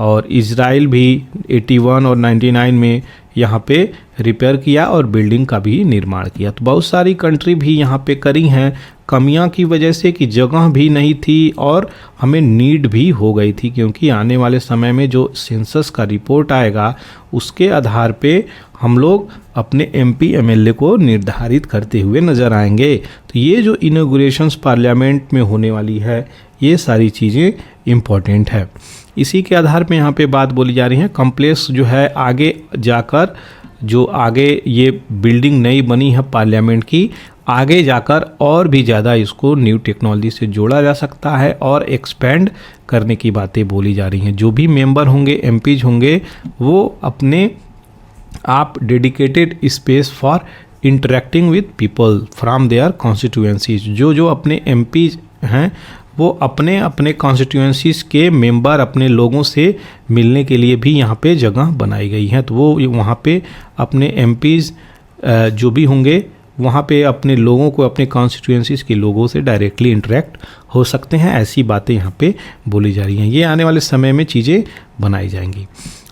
और इजराइल भी 81 और 99 में यहाँ पे रिपेयर किया और बिल्डिंग का भी निर्माण किया। तो बहुत सारी कंट्री भी यहाँ पे करी हैं, कमियां की वजह से कि जगह भी नहीं थी और हमें नीड भी हो गई थी, क्योंकि आने वाले समय में जो सेंसस का रिपोर्ट आएगा उसके आधार पे हम लोग अपने एमपी एमएलए को निर्धारित करते हुए नज़र आएंगे। तो ये जो इनॉग्रेशंस पार्लियामेंट में होने वाली है, ये सारी चीज़ें इम्पॉर्टेंट है। इसी के आधार पे यहाँ पे बात बोली जा रही है। कॉम्प्लेक्स जो है आगे जाकर, जो आगे ये बिल्डिंग नई बनी है पार्लियामेंट की, आगे जाकर और भी ज़्यादा इसको न्यू टेक्नोलॉजी से जोड़ा जा सकता है और एक्सपेंड करने की बातें बोली जा रही हैं। जो भी मेंबर होंगे, एमपीज होंगे, वो अपने आप dedicated space for interacting with people from their constituencies, जो अपने एमपीज हैं वो अपने अपने कॉन्स्टिट्यूएंसीज के मेंबर, अपने लोगों से मिलने के लिए भी यहाँ पे जगह बनाई गई है। तो वो वहाँ पे अपने एमपीज जो भी होंगे वहाँ पे अपने लोगों को, अपने कॉन्स्टिट्यूएंसीज के लोगों से डायरेक्टली इंटरेक्ट हो सकते हैं। ऐसी बातें यहाँ पे बोली जा रही हैं। ये आने वाले समय में चीज़ें बनाई जाएंगी।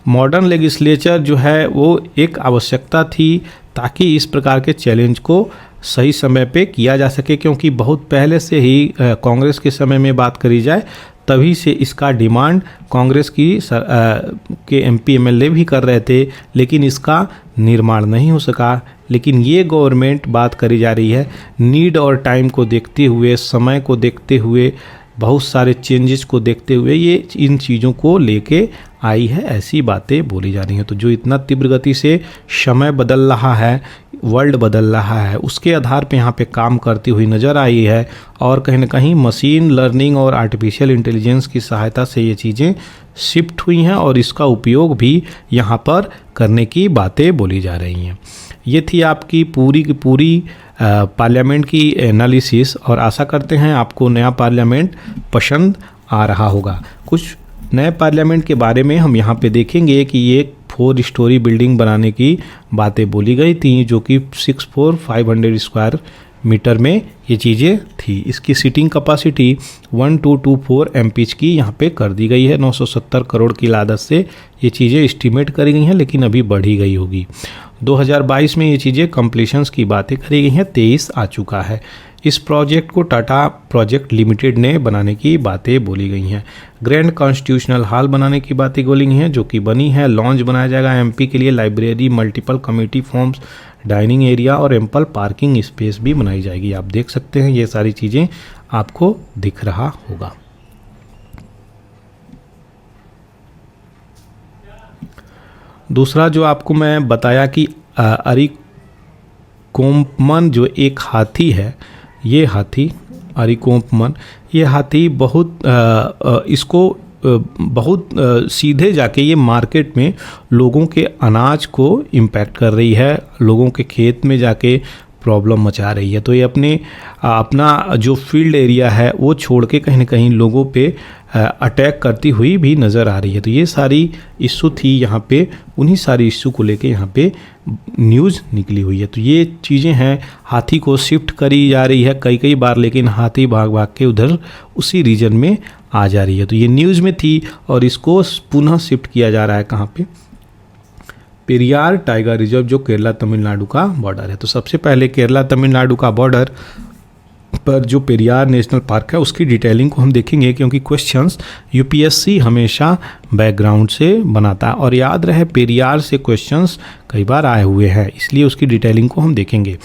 मॉडर्न लेजिस्लेचर जो है वो एक आवश्यकता थी ताकि इस प्रकार के चैलेंज को सही समय पे किया जा सके, क्योंकि बहुत पहले से ही कांग्रेस के समय में बात करी जाए तभी से इसका डिमांड कांग्रेस के एमपी एमएलए भी कर रहे थे, लेकिन इसका निर्माण नहीं हो सका। लेकिन ये गवर्नमेंट बात करी जा रही है नीड और टाइम को देखते हुए, समय को देखते हुए, बहुत सारे चेंजेस को देखते हुए ये इन चीज़ों को लेके आई है, ऐसी बातें बोली जा रही हैं। तो जो इतना तीव्र गति से समय बदल रहा है, वर्ल्ड बदल रहा है, उसके आधार पे यहाँ पे काम करती हुई नज़र आई है। और कहीं ना कहीं मशीन लर्निंग और आर्टिफिशियल इंटेलिजेंस की सहायता से ये चीज़ें शिफ्ट हुई हैं और इसका उपयोग भी यहाँ पर करने की बातें बोली जा रही हैं। ये थी आपकी पूरी की पूरी पार्लियामेंट की एनालिसिस, और आशा करते हैं आपको नया पार्लियामेंट पसंद आ रहा होगा। कुछ नए पार्लियामेंट के बारे में हम यहाँ पे देखेंगे कि ये 4 स्टोरी बिल्डिंग बनाने की बातें बोली गई थी, जो कि 64500 स्क्वायर मीटर में ये चीज़ें थी। इसकी सीटिंग कैपेसिटी 1224 एमपीज की यहाँ पे कर दी गई है। 970 करोड़ की लागत से ये चीज़ें एस्टिमेट करी गई हैं, लेकिन अभी बढ़ी गई होगी। 2022 में ये चीज़ें कंप्लीशंस की बातें करी गई हैं, 23 आ चुका है। इस प्रोजेक्ट को टाटा प्रोजेक्ट लिमिटेड ने बनाने की बातें बोली गई हैं। ग्रैंड कॉन्स्टिट्यूशनल हॉल बनाने की बातें बोली गई हैं, जो कि बनी है। लॉन्च बनाया जाएगा एमपी के लिए, library, multiple community forms, dining area और एम्पल पार्किंग स्पेस भी बनाई जाएगी। आप देख सकते हैं ये सारी चीज़ें आपको दिख रहा होगा। दूसरा जो आपको मैं बताया कि अरिकोम्पमन जो एक हाथी है, ये हाथी अरिकोम्पमन, ये हाथी इसको बहुत सीधे जाके ये मार्केट में लोगों के अनाज को इम्पैक्ट कर रही है, लोगों के खेत में जाके प्रॉब्लम मचा रही है। तो ये अपना जो फील्ड एरिया है वो छोड़ के कहीं ना कहीं लोगों पे अटैक करती हुई भी नज़र आ रही है। तो ये सारी इशू थी यहाँ पे, उन्हीं सारी इशू को लेके यहाँ पे न्यूज़ निकली हुई है। तो ये चीज़ें हैं, हाथी को शिफ्ट करी जा रही है कई बार, लेकिन हाथी भाग भाग के उधर उसी रीजन में आ जा रही है। तो ये न्यूज़ में थी और इसको पुनः शिफ्ट किया जा रहा है कहाँ पे, पेरियार टाइगर रिजर्व जो केरला तमिलनाडु का बॉर्डर है। तो सबसे पहले केरला तमिलनाडु का बॉर्डर पर जो पेरियार नेशनल पार्क है उसकी डिटेलिंग को हम देखेंगे, क्योंकि क्वेश्चंस यूपीएससी हमेशा बैकग्राउंड से बनाता है और याद रहे पेरियार से क्वेश्चंस कई बार आए हुए हैं, इसलिए उसकी डिटेलिंग को हम देखेंगे।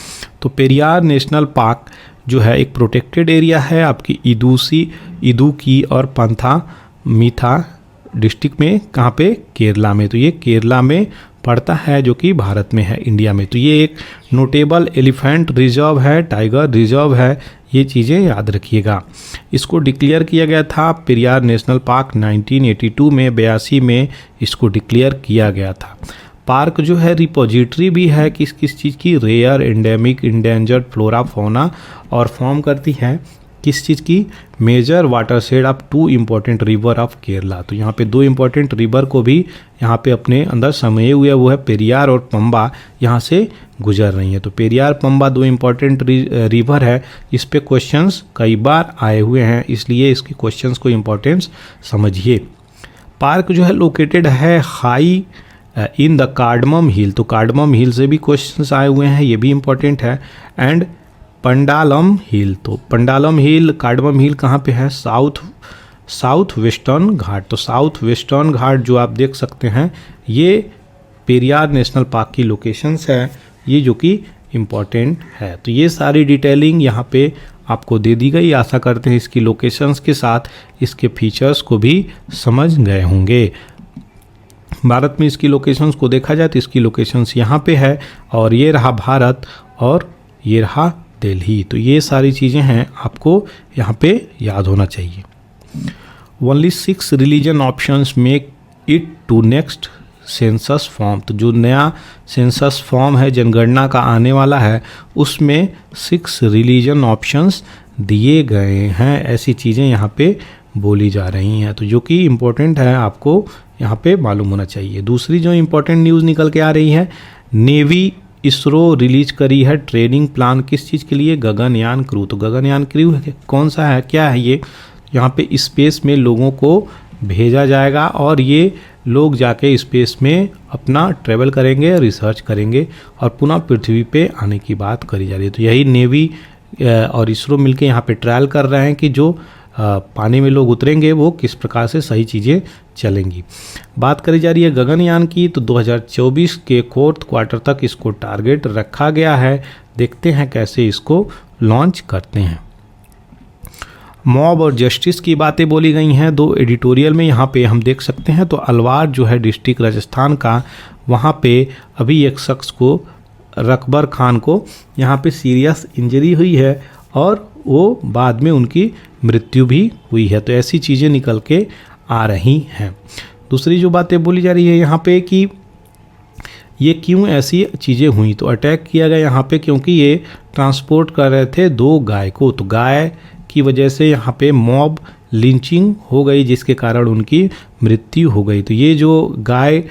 तो पेरियार नेशनल पार्क जो है एक प्रोटेक्टेड एरिया है आपकी इदुक्की और पन्थामिथा डिस्ट्रिक्ट में, कहाँ पे, केरला में। तो ये केरला में पड़ता है जो कि भारत में है, इंडिया में। तो ये एक नोटेबल एलिफेंट रिजर्व है, टाइगर रिजर्व है, ये चीज़ें याद रखिएगा। इसको डिक्लेयर किया गया था पेरियार नेशनल पार्क 1982 में, 82 में इसको डिक्लेयर किया गया था। पार्क जो है रिपोजिटरी भी है किस किस चीज़ की, rare, endemic, endangered flora fauna, और फॉर्म करती है किस चीज़ की, major watershed of 2 important river of Kerala. तो यहाँ पे 2 इम्पॉर्टेंट रिवर को भी यहाँ पे अपने अंदर समाये हुए, वो है पेरियार और पंबा, यहाँ से गुजर रही है। तो पेरियार पंबा 2 इम्पॉर्टेंट रिवर है, इस पे क्वेश्चंस कई बार आए हुए हैं, इसलिए इसकी क्वेश्चंस को इम्पोर्टेंस समझिए। पार्क जो है लोकेटेड है हाई इन द कार्डमम हिल, तो कार्डमम हिल से भी क्वेश्चंस आए हुए हैं, ये भी इम्पॉर्टेंट है। एंड पंडालम हिल, तो पंडालम हिल, कार्डमम हिल कहाँ पे है, साउथ वेस्टर्न घाट। तो साउथ वेस्टर्न घाट जो आप देख सकते हैं ये पेरियार नेशनल पार्क की लोकेशंस है, ये जो कि इम्पॉर्टेंट है। तो ये सारी डिटेलिंग यहाँ पे आपको दे दी गई, आशा करते हैं इसकी लोकेशंस के साथ इसके फीचर्स को भी समझ गए होंगे। भारत में इसकी लोकेशंस को देखा जाए तो इसकी लोकेशंस यहाँ पे है, और ये रहा भारत और ये रहा दिल्ली। तो ये सारी चीज़ें हैं, आपको यहाँ पे याद होना चाहिए। Only 6 religion options make it to next census form, तो जो नया सेंसस फॉर्म है, जनगणना का आने वाला है, उसमें 6 रिलीजन ऑप्शंस दिए गए हैं, ऐसी चीज़ें यहाँ पे बोली जा रही हैं। तो जो कि इम्पोर्टेंट है, आपको यहाँ पे मालूम होना चाहिए। दूसरी जो इम्पोर्टेंट न्यूज़ निकल के आ रही है, नेवी इसरो रिलीज करी है ट्रेनिंग प्लान, किस चीज़ के लिए, गगनयान क्रू। तो गगनयान क्रू कौन सा है, क्या है ये, यहाँ पे स्पेस में लोगों को भेजा जाएगा और ये लोग जाके स्पेस में अपना ट्रैवल करेंगे, रिसर्च करेंगे और पुनः पृथ्वी पे आने की बात करी जा रही है। तो यही नेवी और इसरो मिलके यहाँ पे ट्रायल कर रहे हैं कि जो पानी में लोग उतरेंगे वो किस प्रकार से सही चीज़ें चलेंगी। बात करी जा रही है गगनयान की, तो 2024 के 4th क्वार्टर तक इसको टारगेट रखा गया है, देखते हैं कैसे इसको लॉन्च करते हैं। मॉब और जस्टिस की बातें बोली गई हैं 2 एडिटोरियल में, यहाँ पे हम देख सकते हैं। तो अलवार जो है डिस्ट्रिक्ट राजस्थान का, वहाँ पे अभी एक शख्स को, रकबर खान को यहाँ पे सीरियस इंजरी हुई है और वो बाद में उनकी मृत्यु भी हुई है। तो ऐसी चीज़ें निकल के आ रही हैं। दूसरी जो बातें बोली जा रही है यहाँ पे कि ये क्यों ऐसी चीज़ें हुई, तो अटैक किया गया यहाँ पे क्योंकि ये ट्रांसपोर्ट कर रहे थे 2 गाय को, तो गाय की वजह से यहाँ पे मॉब लिंचिंग हो गई, जिसके कारण उनकी मृत्यु हो गई। तो ये जो गाय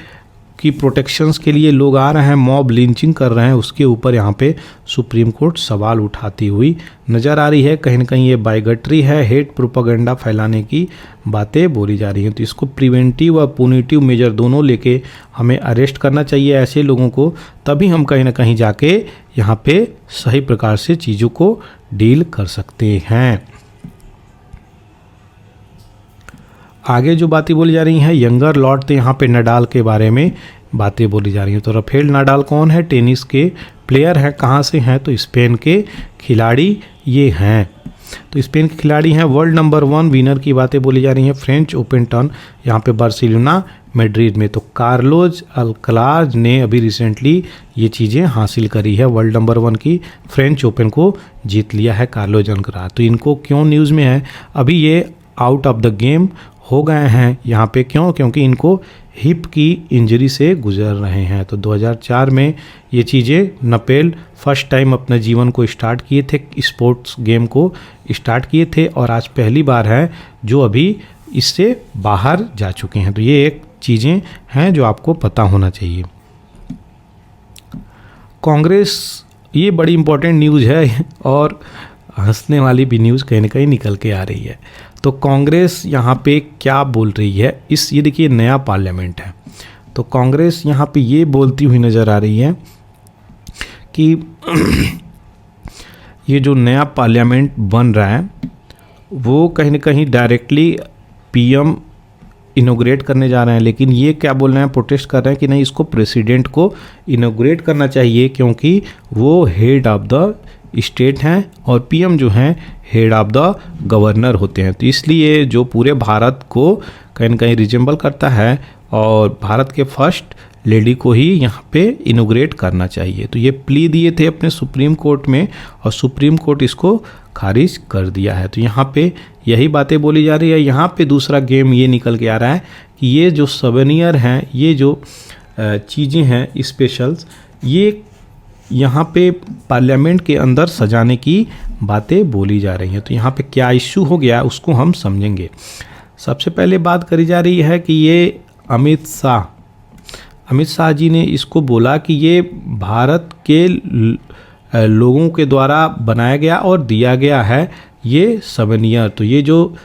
की प्रोटेक्शंस के लिए लोग आ रहे हैं, मॉब लिंचिंग कर रहे हैं, उसके ऊपर यहाँ पे सुप्रीम कोर्ट सवाल उठाती हुई नज़र आ रही है। कहीं ना कहीं ये बाइगट्री है, हेट प्रोपेगेंडा फैलाने की बातें बोली जा रही हैं। तो इसको प्रिवेंटिव और पुनिटिव मेजर दोनों लेके हमें अरेस्ट करना चाहिए ऐसे लोगों को, तभी हम कहीं ना कहीं जाके यहाँ पे सही प्रकार से चीज़ों को डील कर सकते हैं। आगे जो बातें बोली जा रही हैं, यंगर लॉर्ड, तो यहाँ पे नडाल के बारे में बातें बोली जा रही हैं। तो राफेल नडाल कौन है, टेनिस के प्लेयर हैं, कहाँ से हैं, तो स्पेन के खिलाड़ी ये हैं। तो स्पेन के खिलाड़ी हैं। वर्ल्ड नंबर 1 विनर की बातें बोली जा रही हैं, फ्रेंच ओपन टर्न यहाँ पे बार्सिलोना मैड्रिड में। तो कार्लोस अल्कराज ने अभी रिसेंटली ये चीज़ें हासिल करी है, वर्ल्ड नंबर 1 की फ्रेंच ओपन को जीत लिया है कार्लोस अल्कराज। तो इनको क्यों न्यूज़ में है, अभी ये आउट ऑफ द गेम हो गए हैं यहाँ पे, क्यों, क्योंकि इनको हिप की इंजरी से गुजर रहे हैं। तो 2004 में ये चीज़ें नपेल फर्स्ट टाइम अपने जीवन को स्टार्ट किए थे, स्पोर्ट्स गेम को स्टार्ट किए थे, और आज पहली बार है जो अभी इससे बाहर जा चुके हैं। तो ये एक चीज़ें हैं जो आपको पता होना चाहिए। कांग्रेस, ये बड़ी इम्पोर्टेंट न्यूज़ है और हंसने वाली भी न्यूज़ कहीं ना कहीं निकल के आ रही है। तो कांग्रेस यहाँ पे क्या बोल रही है, ये देखिए नया पार्लियामेंट है, तो कांग्रेस यहाँ पे ये बोलती हुई नज़र आ रही है कि ये जो नया पार्लियामेंट बन रहा है वो कहीं ना कहीं डायरेक्टली पीएम इनोग्रेट करने जा रहे हैं। लेकिन ये क्या बोल रहे हैं, प्रोटेस्ट कर रहे हैं कि नहीं, इसको प्रेसिडेंट को इनोग्रेट करना चाहिए, क्योंकि वो हेड ऑफ द स्टेट हैं और पीएम जो हैं हेड ऑफ द गवर्नर होते हैं। तो इसलिए जो पूरे भारत को कहीं ना कहीं रिजेंबल करता है और भारत के फर्स्ट लेडी को ही यहाँ पे इनोग्रेट करना चाहिए। तो ये प्ली दिए थे अपने सुप्रीम कोर्ट में और सुप्रीम कोर्ट इसको खारिज कर दिया है। तो यहाँ पे यही बातें बोली जा रही है। यहाँ पे दूसरा गेम ये निकल के आ रहा है कि ये जो सवेनियर हैं, ये जो चीज़ें हैं स्पेशल्स, ये यहाँ पे पार्लियामेंट के अंदर सजाने की बातें बोली जा रही हैं। तो यहाँ पे क्या इश्यू हो गया उसको हम समझेंगे। सबसे पहले बात करी जा रही है कि ये अमित शाह जी ने इसको बोला कि ये भारत के लोगों के द्वारा बनाया गया और दिया गया है ये सवेनियर। तो ये जो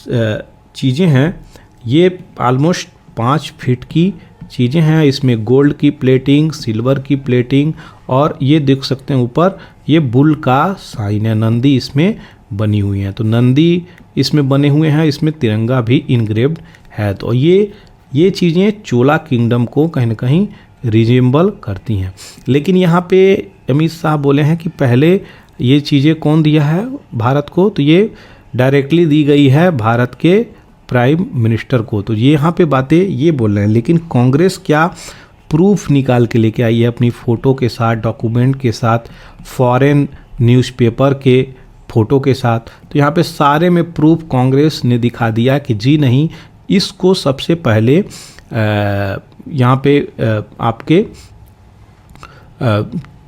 चीज़ें हैं ये ऑलमोस्ट 5 फीट की चीज़ें हैं। इसमें गोल्ड की प्लेटिंग, सिल्वर की प्लेटिंग और ये देख सकते हैं ऊपर ये बुल का साइन है, नंदी इसमें बनी हुई है। तो नंदी इसमें बने हुए हैं, इसमें तिरंगा भी इनग्रेव्ड है। तो ये चीज़ें चोला किंगडम को कहीं ना कहीं रिजेंबल करती हैं। लेकिन यहाँ पे अमित शाह बोले हैं कि पहले ये चीज़ें कौन दिया है भारत को, तो ये डायरेक्टली दी गई है भारत के प्राइम मिनिस्टर को। तो ये यहाँ पे बातें ये बोल रहे हैं। लेकिन कांग्रेस क्या प्रूफ निकाल के लेके आई है अपनी फ़ोटो के साथ, डॉक्यूमेंट के साथ, फॉरेन न्यूज़पेपर के फ़ोटो के साथ। तो यहाँ पे सारे में प्रूफ कांग्रेस ने दिखा दिया कि जी नहीं, इसको सबसे पहले यहाँ पे आपके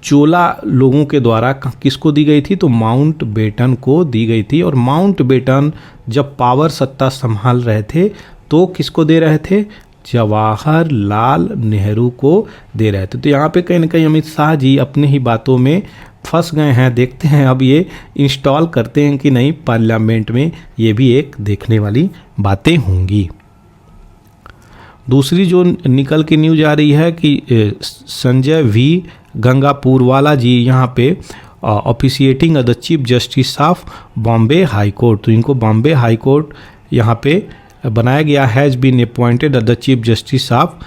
चोला लोगों के द्वारा किसको दी गई थी, तो माउंट बेटन को दी गई थी। और माउंट बेटन जब पावर सत्ता संभाल रहे थे तो किसको दे रहे थे, जवाहरलाल नेहरू को दे रहे थे। तो यहाँ पे कहीं ना कहीं अमित शाह जी अपने ही बातों में फंस गए हैं। देखते हैं अब ये इंस्टॉल करते हैं कि नहीं पार्लियामेंट में, ये भी एक देखने वाली बातें होंगी। दूसरी जो निकल के न्यूज आ रही है कि संजय वी गंगापुरवाला जी यहाँ पे officiating the chief justice of Bombay high court. तो इनको बॉम्बे हाई कोर्ट यहाँ पे बनाया गया, has been appointed the chief justice of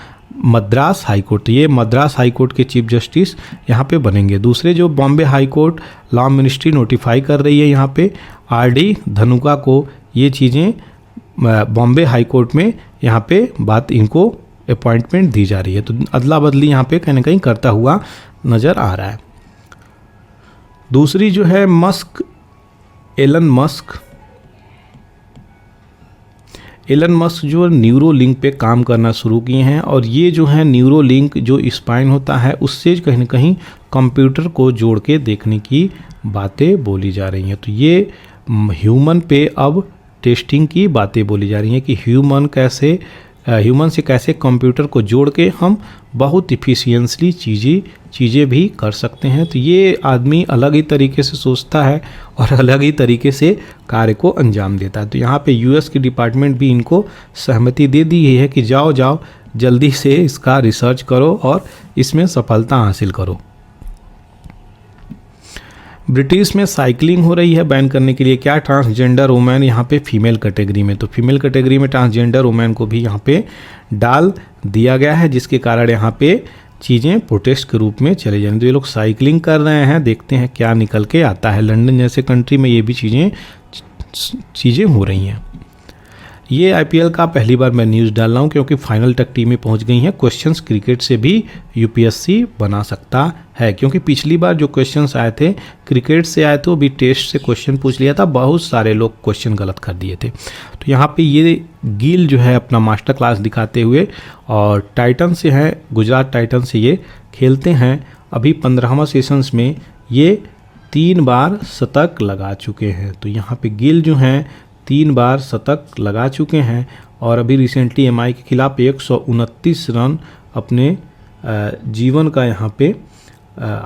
Madras high court. तो ये मद्रास हाई कोर्ट के चीफ जस्टिस यहाँ पे बनेंगे। दूसरे जो Bombay high court law ministry notify कर रही है यहाँ पे आरडी धनुका को, ये चीज़ें बॉम्बे हाई कोर्ट में यहाँ पे बात इनको अपॉइंटमेंट दी जा रही है। तो अदला बदली यहाँ पे कहीं ना कहीं करता हुआ नज़र आ रहा है। दूसरी जो है एलन मस्क जो न्यूरोलिंक पे काम करना शुरू किए हैं। और ये जो है न्यूरोलिंक जो स्पाइन होता है उससे कहीं ना कहीं कंप्यूटर को जोड़ के देखने की बातें बोली जा रही हैं। तो ये ह्यूमन पे अब टेस्टिंग की बातें बोली जा रही हैं कि ह्यूमन से कैसे कंप्यूटर को जोड़ के हम बहुत इफ़िशियंटली चीज़ें भी कर सकते हैं। तो ये आदमी अलग ही तरीके से सोचता है और अलग ही तरीके से कार्य को अंजाम देता है। तो यहाँ पे यूएस की डिपार्टमेंट भी इनको सहमति दे दी है कि जाओ जल्दी से इसका रिसर्च करो और इसमें सफलता हासिल करो। ब्रिटिश में साइकिलिंग हो रही है बैन करने के लिए। क्या ट्रांसजेंडर वुमेन यहाँ पे फीमेल कैटेगरी में, तो फीमेल कैटेगरी में ट्रांसजेंडर वुमेन को भी यहाँ पे डाल दिया गया है, जिसके कारण यहाँ पे चीज़ें प्रोटेस्ट के रूप में चले जाएंगे। तो ये लोग साइकिलिंग कर रहे हैं, देखते हैं क्या निकल के आता है। लंदन जैसे कंट्री में ये भी चीज़ें हो रही हैं। ये आईपीएल का पहली बार मैं न्यूज़ डाल रहा हूँ क्योंकि फाइनल तक टीमें पहुँच गई हैं। क्वेश्चंस क्रिकेट से भी यूपीएससी बना सकता है, क्योंकि पिछली बार जो क्वेश्चंस आए थे क्रिकेट से आए थे, वो भी टेस्ट से क्वेश्चन पूछ लिया था, बहुत सारे लोग क्वेश्चन गलत कर दिए थे। तो यहाँ पे ये गिल जो है अपना मास्टर क्लास दिखाते हुए, और टाइटन से हैं, गुजरात टाइटन से ये खेलते हैं। अभी 15वां सेशंस में ये 3 बार शतक लगा चुके हैं। तो यहाँ पे गिल जो हैं 3 बार शतक लगा चुके हैं और अभी रिसेंटली एमआई के खिलाफ 129 रन अपने जीवन का यहाँ पे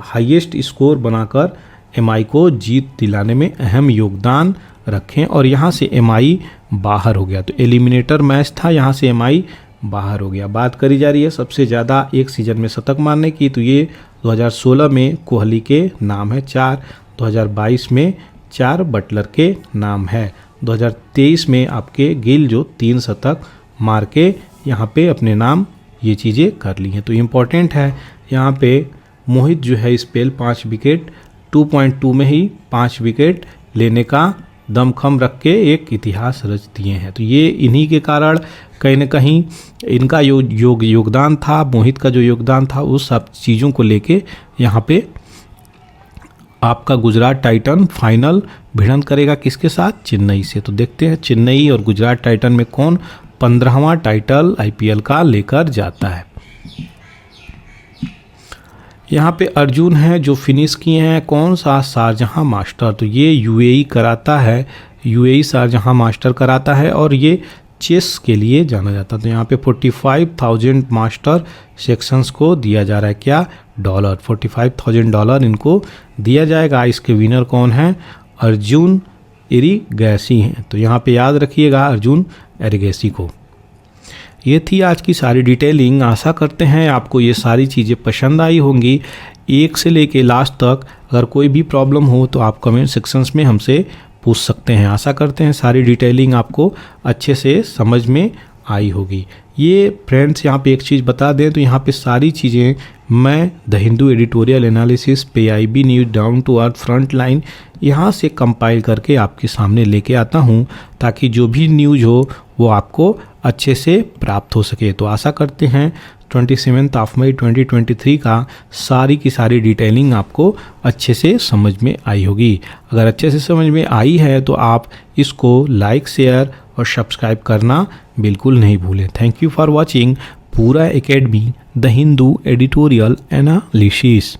हाईएस्ट स्कोर बनाकर एमआई को जीत दिलाने में अहम योगदान रखें और यहाँ से एमआई बाहर हो गया। तो एलिमिनेटर मैच था, यहाँ से एमआई बाहर हो गया। बात करी जा रही है सबसे ज़्यादा एक सीज़न में शतक मारने की, तो ये 2016 में कोहली के नाम है 4, 2022 में 4 बटलर के नाम है, 2023 में आपके गिल जो 3 शतक मार के यहाँ पे अपने नाम ये चीज़ें कर ली हैं। तो इम्पॉर्टेंट है यहाँ पे मोहित जो है स्पेल 5 विकेट 2.2 में ही 5 विकेट लेने का दमखम रख के एक इतिहास रच दिए हैं। तो ये इन्हीं के कारण कहीं ना कहीं इनका योगदान था, मोहित का जो योगदान था उस सब चीज़ों को लेके यहाँ पे आपका गुजरात टाइटन फाइनल भिड़ंत करेगा किसके साथ, चेन्नई से। तो देखते हैं चेन्नई और गुजरात टाइटन में कौन 15वां टाइटल आईपीएल का लेकर जाता है। यहाँ पे अर्जुन है जो फिनिश किए हैं कौन सा, शारजहां मास्टर। तो ये यूएई कराता है, यूएई शारजहां मास्टर कराता है और ये चेस के लिए जाना जाता है। तो यहाँ पे 45,000 मास्टर सेक्शंस को दिया जा रहा है क्या, डॉलर, $45,000 इनको दिया जाएगा। इसके विनर कौन है, अर्जुन एरिगैसी हैं। तो यहाँ पे याद रखिएगा अर्जुन एरिगैसी को। ये थी आज की सारी डिटेलिंग। आशा करते हैं आपको ये सारी चीज़ें पसंद आई होंगी। एक से लेके लास्ट तक अगर कोई भी प्रॉब्लम हो तो आप कमेंट सेक्शंस में हमसे पूछ सकते हैं। आशा करते हैं सारी डिटेलिंग आपको अच्छे से समझ में आई होगी। ये फ्रेंड्स यहाँ पे एक चीज़ बता दें तो यहाँ पे सारी चीज़ें मैं the Hindu editorial analysis PIB news down to earth Frontline यहाँ से कंपाइल करके आपके सामने लेके आता हूँ ताकि जो भी न्यूज़ हो वो आपको अच्छे से प्राप्त हो सके। तो आशा करते हैं 27 मई 2023 का सारी की सारी डिटेलिंग आपको अच्छे से समझ में आई होगी। अगर अच्छे से समझ में आई है तो आप इसको लाइक, शेयर और सब्सक्राइब करना बिल्कुल नहीं भूलें। थैंक यू फॉर वॉचिंग पूरा academy the Hindu editorial analysis.